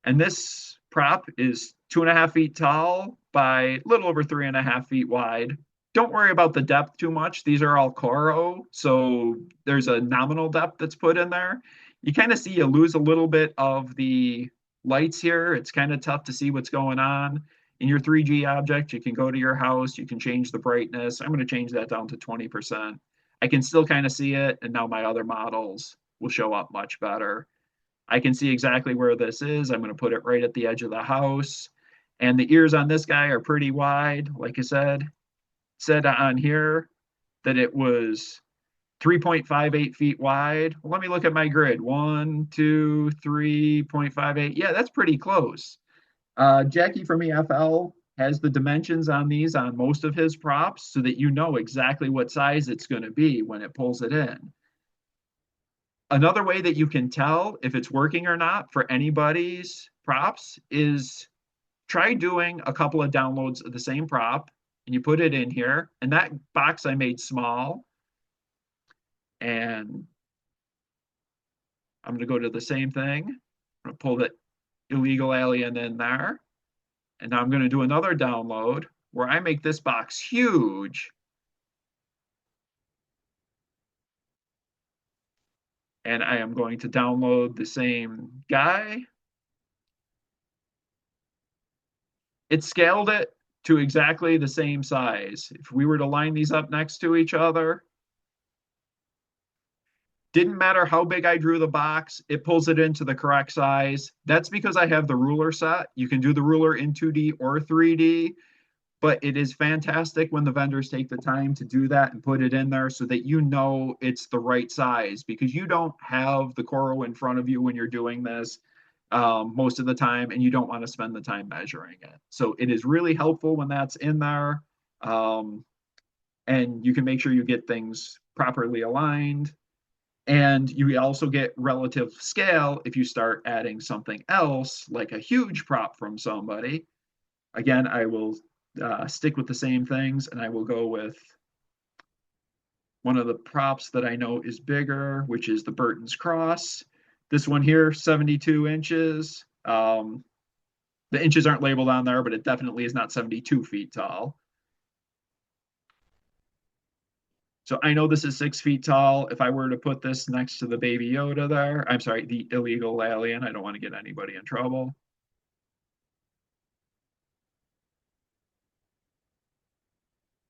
And this prop is 2.5 feet tall by a little over 3.5 feet wide. Don't worry about the depth too much. These are all Coro, so there's a nominal depth that's put in there. You kind of see you lose a little bit of the lights here. It's kind of tough to see what's going on. In your 3G object, you can go to your house, you can change the brightness. I'm going to change that down to 20%. I can still kind of see it, and now my other models will show up much better. I can see exactly where this is. I'm going to put it right at the edge of the house. And the ears on this guy are pretty wide. Like I said on here that it was 3.58 feet wide. Well, let me look at my grid. 1, 2, 3.58. Yeah, that's pretty close. Jackie from EFL has the dimensions on these on most of his props so that you know exactly what size it's going to be when it pulls it in. Another way that you can tell if it's working or not for anybody's props is try doing a couple of downloads of the same prop and you put it in here. And that box I made small. And I'm going to go to the same thing. I'm going to pull the illegal alien in there. And now I'm going to do another download where I make this box huge. And I am going to download the same guy. It scaled it to exactly the same size. If we were to line these up next to each other, didn't matter how big I drew the box, it pulls it into the correct size. That's because I have the ruler set. You can do the ruler in 2D or 3D, but it is fantastic when the vendors take the time to do that and put it in there so that you know it's the right size, because you don't have the Coro in front of you when you're doing this most of the time, and you don't want to spend the time measuring it. So it is really helpful when that's in there. And you can make sure you get things properly aligned. And you also get relative scale if you start adding something else, like a huge prop from somebody. Again, I will stick with the same things, and I will go with one of the props that I know is bigger, which is the Burton's Cross. This one here, 72 inches. The inches aren't labeled on there, but it definitely is not 72 feet tall. So I know this is 6 feet tall. If I were to put this next to the Baby Yoda there, I'm sorry, the illegal alien, I don't want to get anybody in trouble.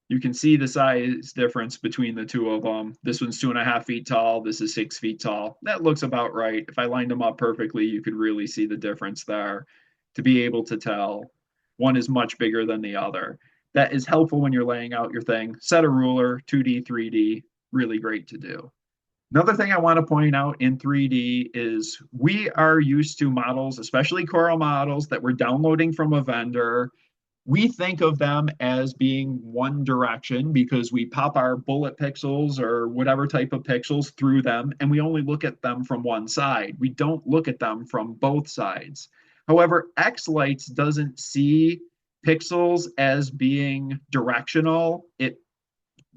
You can see the size difference between the two of them. This one's 2.5 feet tall. This is 6 feet tall. That looks about right. If I lined them up perfectly, you could really see the difference there to be able to tell one is much bigger than the other. That is helpful when you're laying out your thing. Set a ruler, 2D, 3D, really great to do. Another thing I want to point out in 3D is we are used to models, especially Coro models, that we're downloading from a vendor. We think of them as being one direction because we pop our bullet pixels or whatever type of pixels through them, and we only look at them from one side. We don't look at them from both sides. However, xLights doesn't see pixels as being directional. It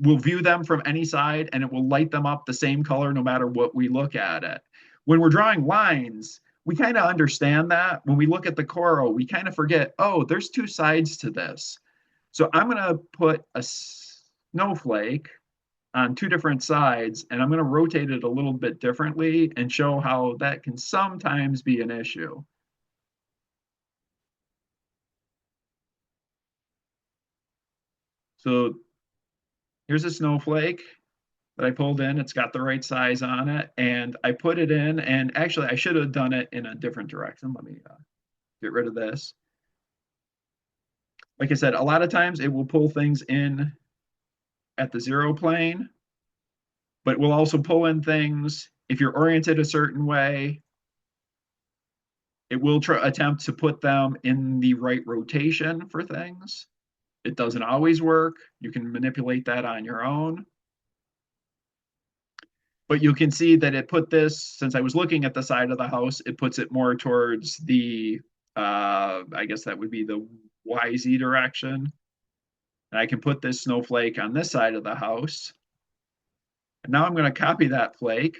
will view them from any side, and it will light them up the same color no matter what we look at it. When we're drawing lines, we kind of understand that. When we look at the Coro, we kind of forget, oh, there's two sides to this. So I'm going to put a snowflake on two different sides, and I'm going to rotate it a little bit differently and show how that can sometimes be an issue. So here's a snowflake that I pulled in. It's got the right size on it, and I put it in, and actually I should have done it in a different direction. Let me get rid of this. Like I said, a lot of times it will pull things in at the 0 plane, but it will also pull in things if you're oriented a certain way. It will attempt to put them in the right rotation for things. It doesn't always work. You can manipulate that on your own. But you can see that it put this, since I was looking at the side of the house, it puts it more towards the, I guess that would be the YZ direction. And I can put this snowflake on this side of the house. And now I'm going to copy that flake,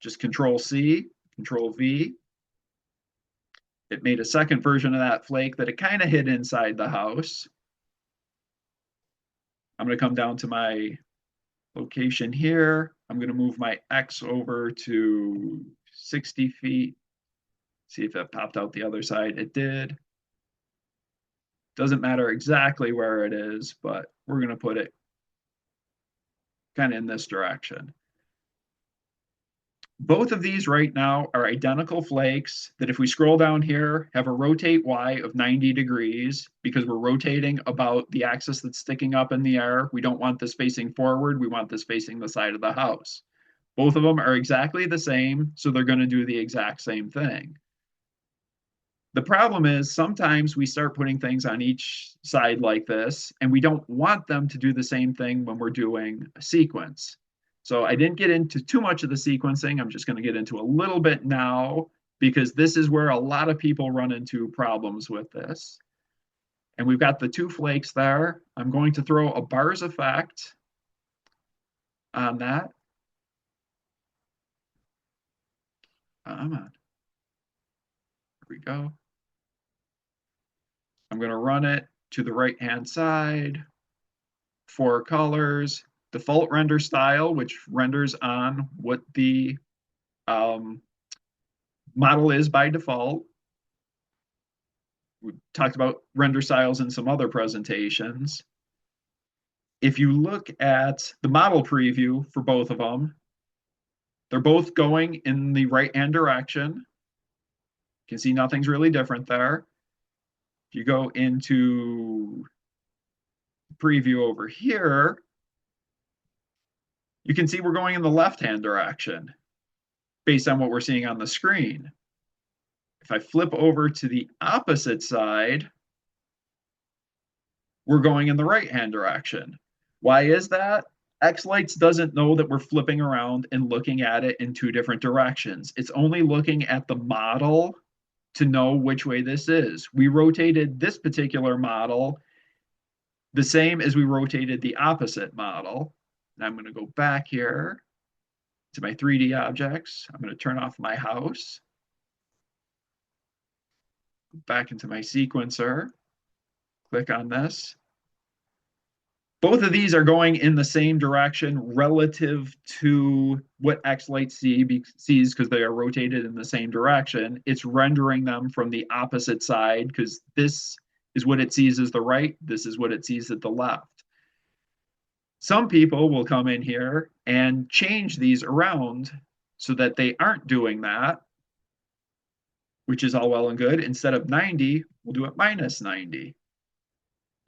just Control C, Control V. It made a second version of that flake that it kind of hid inside the house. I'm going to come down to my location here. I'm going to move my X over to 60 feet. See if it popped out the other side. It did. Doesn't matter exactly where it is, but we're going to put it kind of in this direction. Both of these right now are identical flakes that if we scroll down here, have a rotate Y of 90 degrees because we're rotating about the axis that's sticking up in the air. We don't want this facing forward. We want this facing the side of the house. Both of them are exactly the same, so they're going to do the exact same thing. The problem is sometimes we start putting things on each side like this, and we don't want them to do the same thing when we're doing a sequence. So I didn't get into too much of the sequencing. I'm just going to get into a little bit now because this is where a lot of people run into problems with this. And we've got the two flakes there. I'm going to throw a bars effect on that. Come on. Here we go. I'm going to run it to the right-hand side. 4 colors. Default render style, which renders on what the model is by default. We talked about render styles in some other presentations. If you look at the model preview for both of them, they're both going in the right-hand direction. You can see nothing's really different there. If you go into preview over here, you can see we're going in the left-hand direction based on what we're seeing on the screen. If I flip over to the opposite side, we're going in the right-hand direction. Why is that? xLights doesn't know that we're flipping around and looking at it in 2 different directions. It's only looking at the model to know which way this is. We rotated this particular model the same as we rotated the opposite model. And I'm going to go back here to my 3D objects. I'm going to turn off my house. Back into my sequencer. Click on this. Both of these are going in the same direction relative to what xLights sees because they are rotated in the same direction. It's rendering them from the opposite side because this is what it sees as the right. This is what it sees at the left. Some people will come in here and change these around so that they aren't doing that, which is all well and good. Instead of 90, we'll do it minus 90.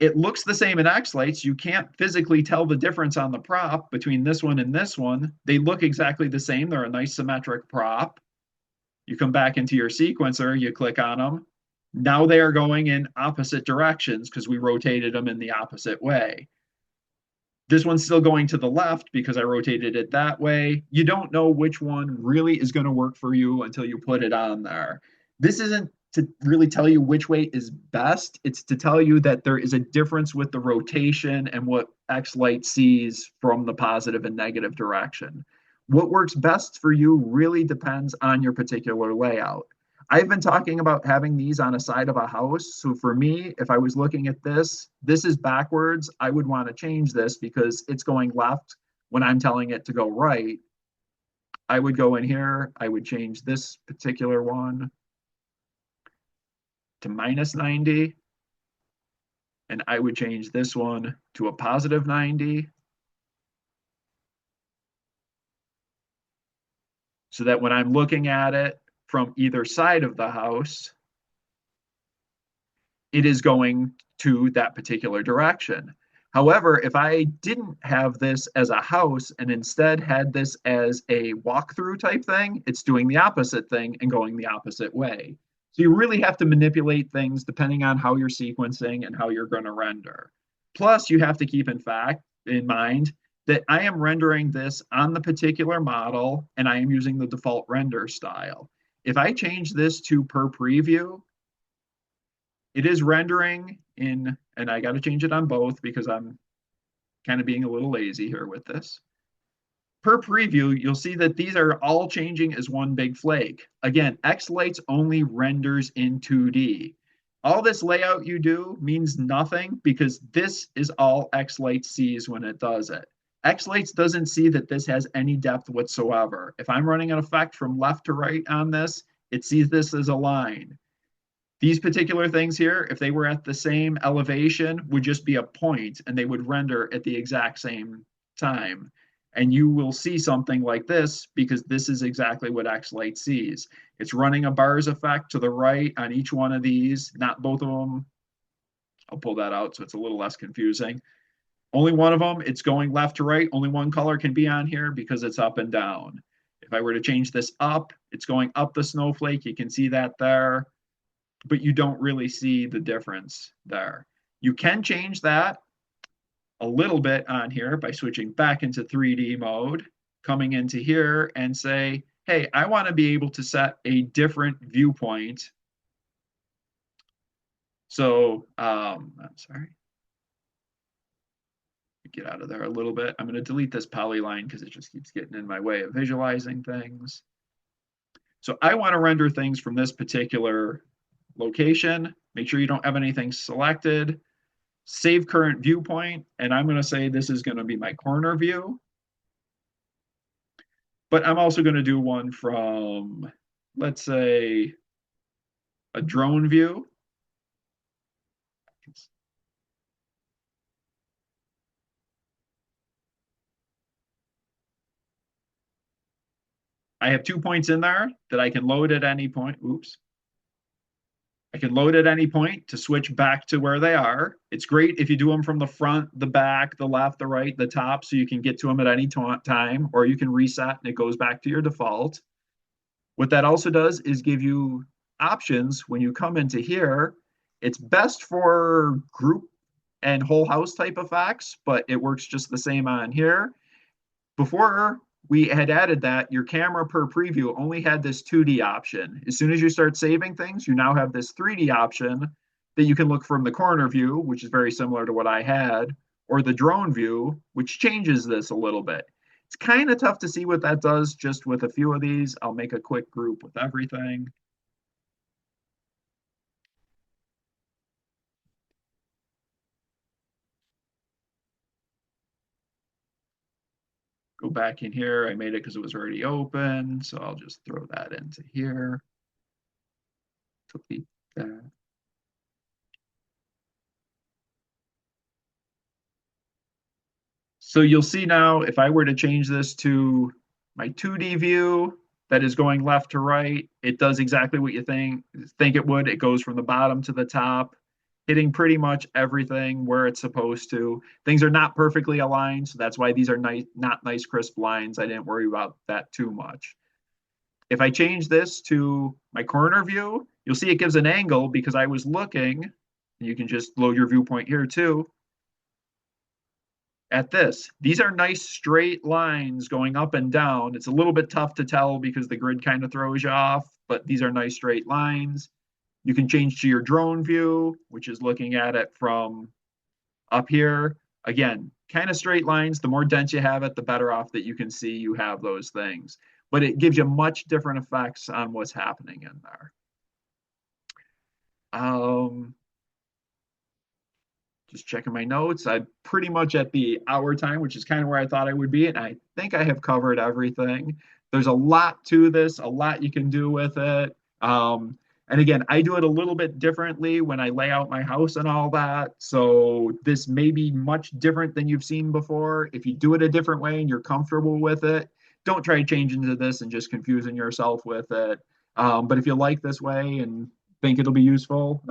It looks the same in xLights. You can't physically tell the difference on the prop between this one and this one. They look exactly the same. They're a nice symmetric prop. You come back into your sequencer, you click on them. Now they are going in opposite directions because we rotated them in the opposite way. This one's still going to the left because I rotated it that way. You don't know which one really is going to work for you until you put it on there. This isn't to really tell you which way is best. It's to tell you that there is a difference with the rotation and what xLight sees from the positive and negative direction. What works best for you really depends on your particular layout. I've been talking about having these on a side of a house. So for me, if I was looking at this is backwards. I would want to change this because it's going left when I'm telling it to go right. I would go in here. I would change this particular one to minus 90. And I would change this one to a positive 90. So that when I'm looking at it from either side of the house, it is going to that particular direction. However, if I didn't have this as a house and instead had this as a walkthrough type thing, it's doing the opposite thing and going the opposite way. So you really have to manipulate things depending on how you're sequencing and how you're going to render. Plus, you have to keep in mind that I am rendering this on the particular model and I am using the default render style. If I change this to per preview, it is rendering in, and I got to change it on both because I'm kind of being a little lazy here with this. Per preview, you'll see that these are all changing as one big flake. Again, xLights only renders in 2D. All this layout you do means nothing because this is all xLights sees when it does it. xLights doesn't see that this has any depth whatsoever. If I'm running an effect from left to right on this, it sees this as a line. These particular things here, if they were at the same elevation, would just be a point and they would render at the exact same time. And you will see something like this because this is exactly what xLight sees. It's running a bars effect to the right on each one of these, not both of them. I'll pull that out so it's a little less confusing. Only one of them, it's going left to right. Only one color can be on here because it's up and down. If I were to change this up, it's going up the snowflake. You can see that there, but you don't really see the difference there. You can change that a little bit on here by switching back into 3D mode, coming into here and say, hey, I want to be able to set a different viewpoint. So I'm sorry. Get out of there a little bit. I'm going to delete this polyline because it just keeps getting in my way of visualizing things. So I want to render things from this particular location. Make sure you don't have anything selected. Save current viewpoint, and I'm going to say this is going to be my corner view. But I'm also going to do one from, let's say, a drone view. I have 2 points in there that I can load at any point. Oops. I can load at any point to switch back to where they are. It's great if you do them from the front, the back, the left, the right, the top, so you can get to them at any time, or you can reset and it goes back to your default. What that also does is give you options when you come into here. It's best for group and whole house type effects, but it works just the same on here. Before we had added that, your camera per preview only had this 2D option. As soon as you start saving things, you now have this 3D option that you can look from the corner view, which is very similar to what I had, or the drone view, which changes this a little bit. It's kind of tough to see what that does just with a few of these. I'll make a quick group with everything. Go back in here. I made it because it was already open, so I'll just throw that into here. Delete that. So you'll see now, if I were to change this to my 2D view that is going left to right, it does exactly what you think it would. It goes from the bottom to the top, hitting pretty much everything where it's supposed to. Things are not perfectly aligned, so that's why these are not nice crisp lines. I didn't worry about that too much. If I change this to my corner view, you'll see it gives an angle because I was looking, you can just load your viewpoint here too, at this. These are nice straight lines going up and down. It's a little bit tough to tell because the grid kind of throws you off, but these are nice straight lines. You can change to your drone view, which is looking at it from up here. Again, kind of straight lines. The more dense you have it, the better off that you can see you have those things. But it gives you much different effects on what's happening in there. Just checking my notes. I'm pretty much at the hour time, which is kind of where I thought I would be. And I think I have covered everything. There's a lot to this, a lot you can do with it. And again, I do it a little bit differently when I lay out my house and all that. So this may be much different than you've seen before. If you do it a different way and you're comfortable with it, don't try changing to this and just confusing yourself with it. But if you like this way and think it'll be useful,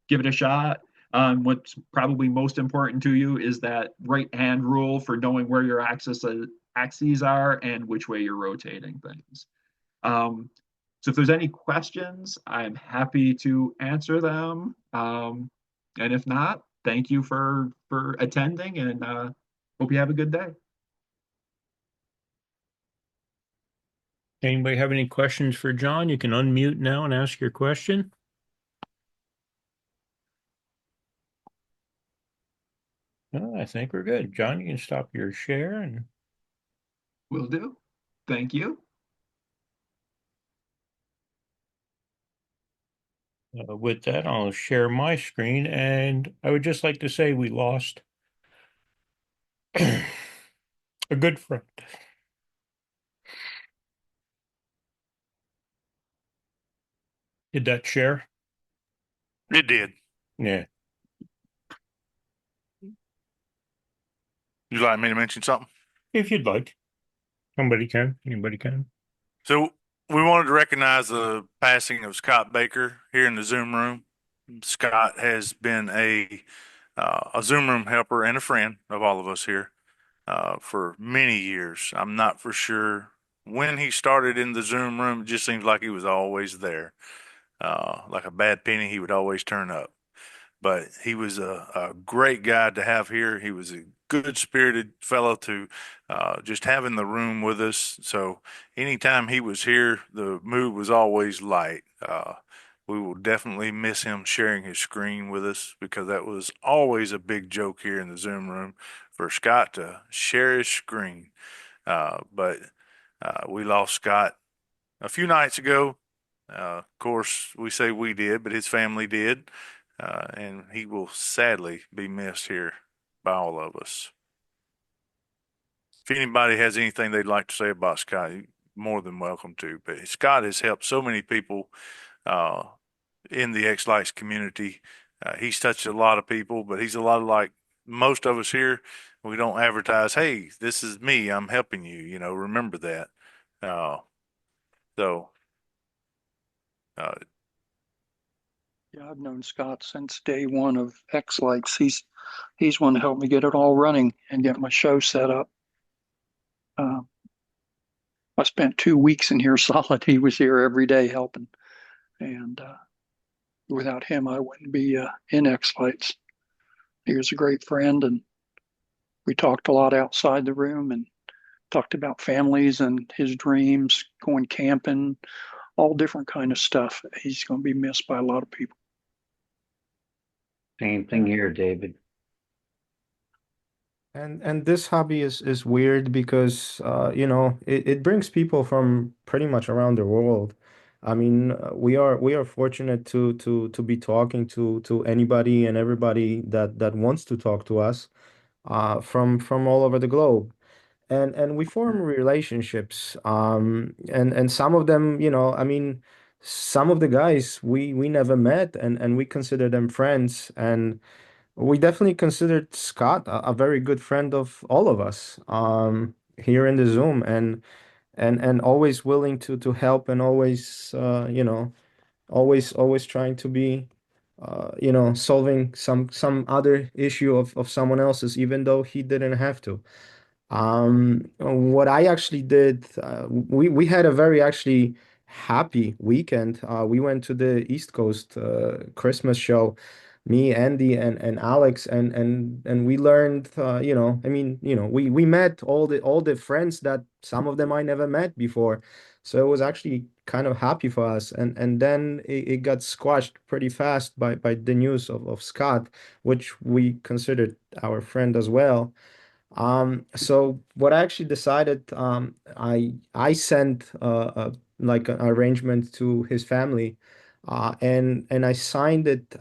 give it a shot. What's probably most important to you is that right hand rule for knowing where your axes are and which way you're rotating things. So if there's any questions, I'm happy to answer them. And if not, thank you for attending, and hope you have a good day. Anybody have any questions for Jon? You can unmute now and ask your question. I think we're good. Jon, you can stop your share and Will do. Thank you. with that, I'll share my screen. And I would just like to say we lost a good friend. Did that share? It did. Yeah. You'd like me to mention something? If you'd like. Somebody can. Anybody can. So we wanted to recognize the passing of Scott Baker here in the Zoom room. Scott has been a Zoom room helper and a friend of all of us here for many years. I'm not for sure when he started in the Zoom room. It just seems like he was always there. Like a bad penny, he would always turn up. But he was a great guy to have here. He was a good spirited fellow to just have in the room with us. So anytime he was here, the mood was always light. We will definitely miss him sharing his screen with us because that was always a big joke here in the Zoom room for Scott to share his screen. But we lost Scott a few nights ago. Of course, we say we did, but his family did. And he will sadly be missed here by all of us. If anybody has anything they'd like to say about Scott, you're more than welcome to. But Scott has helped so many people uh, in the xLights community. He's touched a lot of people, but he's a lot like most of us here. We don't advertise, hey, this is me, I'm helping you. Remember that. Uh, so, uh, Yeah, I've known Scott since day one of xLights. He's one to help me get it all running and get my show set up. Uh, I spent 2 weeks in here solid. He was here every day helping, and without him, I wouldn't be in xLights. He was a great friend, and we talked a lot outside the room and talked about families and his dreams, going camping, all different kind of stuff. He's going to be missed by a lot of people. Same thing here, David. And this hobby is weird because it brings people from pretty much around the world. I mean, we are fortunate to be talking to anybody and everybody that wants to talk to us from all over the globe. And we form relationships. And some of them, I mean, some of the guys we never met and we consider them friends. And we definitely considered Scott a very good friend of all of us here in the Zoom, and always willing to help, and always always trying to be solving some other issue of someone else's, even though he didn't have to. What I actually did, we had a very actually happy weekend. We went to the East Coast Christmas show, me, Andy, and Alex, and we learned, I mean, we met all the friends that some of them I never met before. So it was actually kind of happy for us. And then it got squashed pretty fast by the news of Scott, which we considered our friend as well. So what I actually decided, I sent like an arrangement to his family, and I signed it,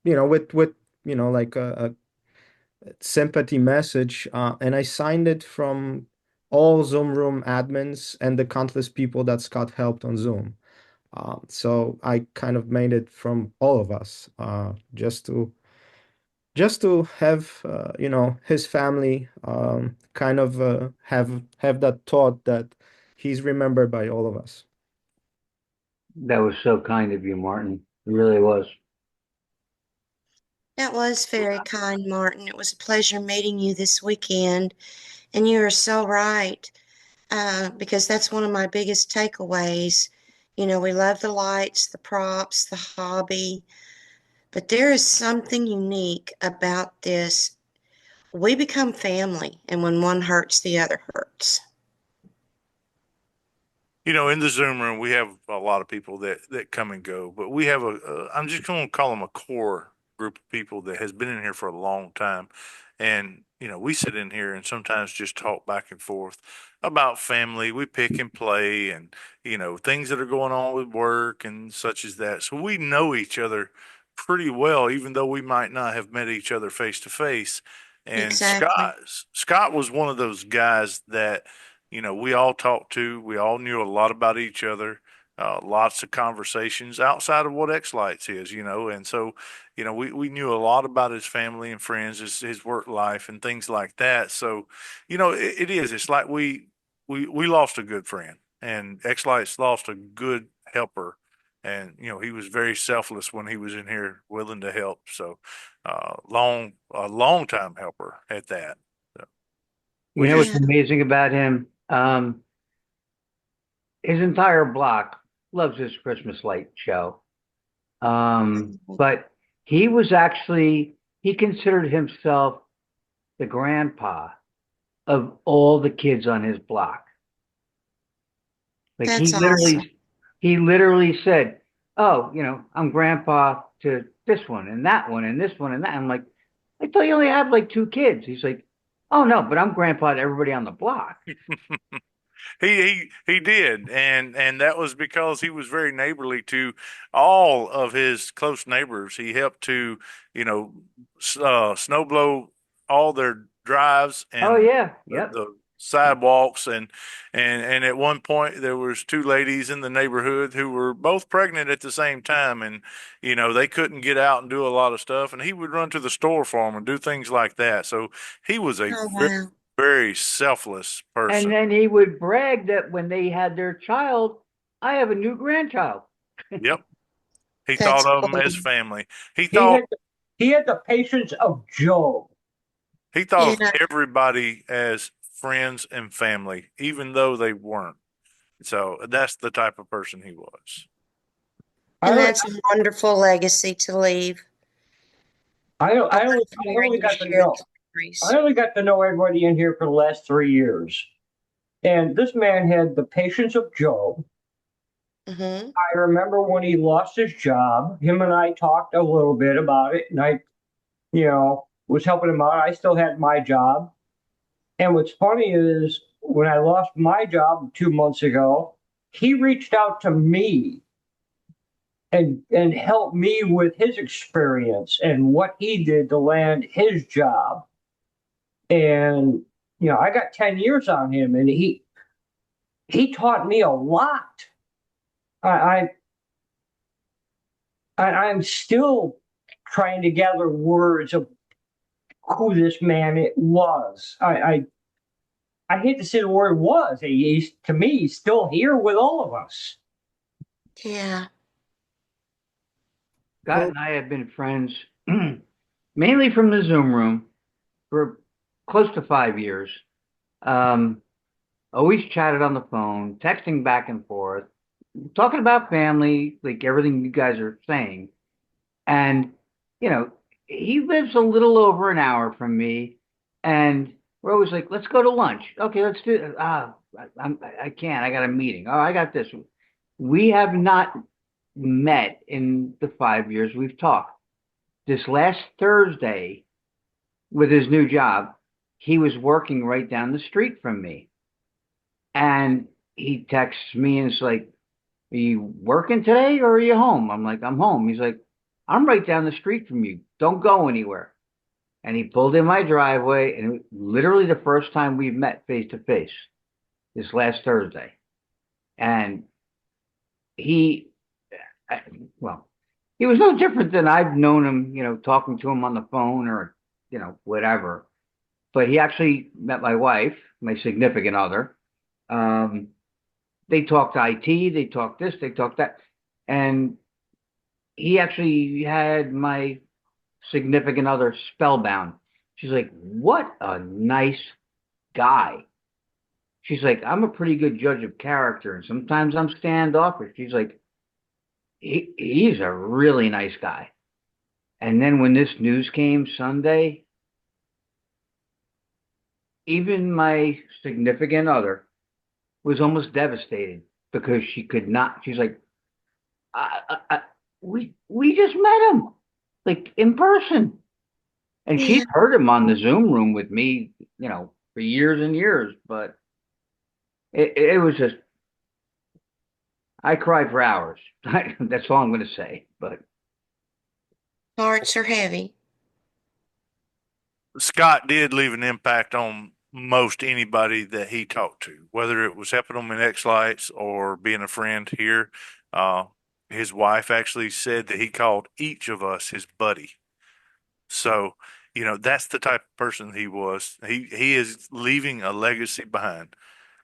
with like a sympathy message, and I signed it from all Zoom room admins and the countless people that Scott helped on Zoom. So I kind of made it from all of us, just to have his family kind of have that thought that he's remembered by all of us. That was so kind of you, Martin. It really was. That was very kind, Martin. It was a pleasure meeting you this weekend, and you are so right. because that's one of my biggest takeaways. You know, we love the lights, the props, the hobby, but there is something unique about this. We become family, and when one hurts, the other hurts. You know, in the Zoom room, we have a lot of people that come and go, but we have I'm just going to call them a core group of people that has been in here for a long time. And, you know, we sit in here and sometimes just talk back and forth about family. We pick and play and, you know, things that are going on with work and such as that. So we know each other pretty well, even though we might not have met each other face to face. And Exactly. Scott was one of those guys that, you know, we all talked to, we all knew a lot about each other, lots of conversations outside of what xLights is, you know, and so, you know, we knew a lot about his family and friends, his work life and things like that. So, you know, it is, it's like we lost a good friend and xLights lost a good helper. And, you know, he was very selfless when he was in here willing to help. So, a long time helper at that. So You we know what's just, Yeah. amazing about him? His entire block loves his Christmas light show. But he was actually, he considered himself the grandpa of all the kids on his block. Like That's awesome. he literally said, "Oh, you know, I'm grandpa to this one and that one and this one and that." I'm like, "I thought you only had like two kids." He's like, "Oh no, but I'm grandpa to everybody on the block." he did, and that was because he was very neighborly to all of his close neighbors. He helped to, you know, snow blow all their drives Oh and yeah, yep. the sidewalks, and at one point there was two ladies in the neighborhood who were both pregnant at the same time, and you know they couldn't get out and do a lot of stuff, and he would run to the store for them and do things like that. So he was a Oh, very wow. very selfless And person. then he would brag that when they had their child, I have a new grandchild. Yep. He thought That's of them cool. as family. He He thought had he had the patience of Job. he thought of Yeah. everybody as friends and family, even though they weren't. So that's the type of person he was. I And only, that's a wonderful legacy to leave. A I lot only, of sharing your I stories. only got to know everybody in here for the last 3 years, and this man had the patience of Job. Mm-hmm. I remember when he lost his job. Him and I talked a little bit about it, and was helping him out. I still had my job, and what's funny is when I lost my job 2 months ago, he reached out to me and helped me with his experience and what he did to land his job. And I got 10 years on him, and he taught me a lot. I, I'm still trying to gather words of who this man it was. I hate to say the word was. He's to me, he's still here with all of us. Yeah. Scott and I have been friends mainly from the Zoom room for close to 5 years. Um, Always chatted on the phone, texting back and forth, talking about family, like everything you guys are saying. And, you know, he lives a little over an hour from me. And we're always like, let's go to lunch. Okay, let's do it. I can't. I got a meeting. Oh, I got this. We have not met in the 5 years we've talked. This last Thursday, with his new job, he was working right down the street from me. And he texts me and it's like, "Are you working today or are you home?" I'm like, "I'm home." He's like, "I'm right down the street from you. Don't go anywhere." And he pulled in my driveway, and it was literally the first time we've met face to face this last Thursday. And he, uh, well, he was no different than I've known him, talking to him on the phone or, whatever. But he actually met my wife, my significant other. Um, they talked IT, they talked this, they talked that. And he actually had my significant other spellbound. She's like, "What a nice guy." she's like, I'm a pretty good judge of character, and sometimes I'm standoffish. She's like, he's a really nice guy. And then when this news came Sunday, even my significant other was almost devastated because she could not. She's like, we just met him, like in person, and she's Yeah. heard him on the Zoom room with me, for years and years. But it was just, I cried for hours. That's all I'm going to say. But Hearts are heavy. Scott did leave an impact on most anybody that he talked to, whether it was helping them in xLights or being a friend here. Uh, his wife actually said that he called each of us his buddy. So, that's the type of person he was. He is leaving a legacy behind.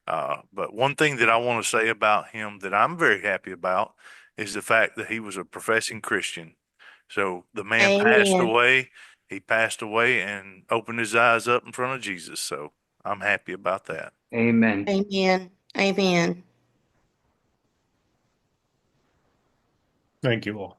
But one thing that I want to say about him that I'm very happy about is the fact that he was a professing Christian. So the man passed Amen. away. He passed away and opened his eyes up in front of Jesus. So I'm happy about that. amen. Amen. Amen. Thank you all.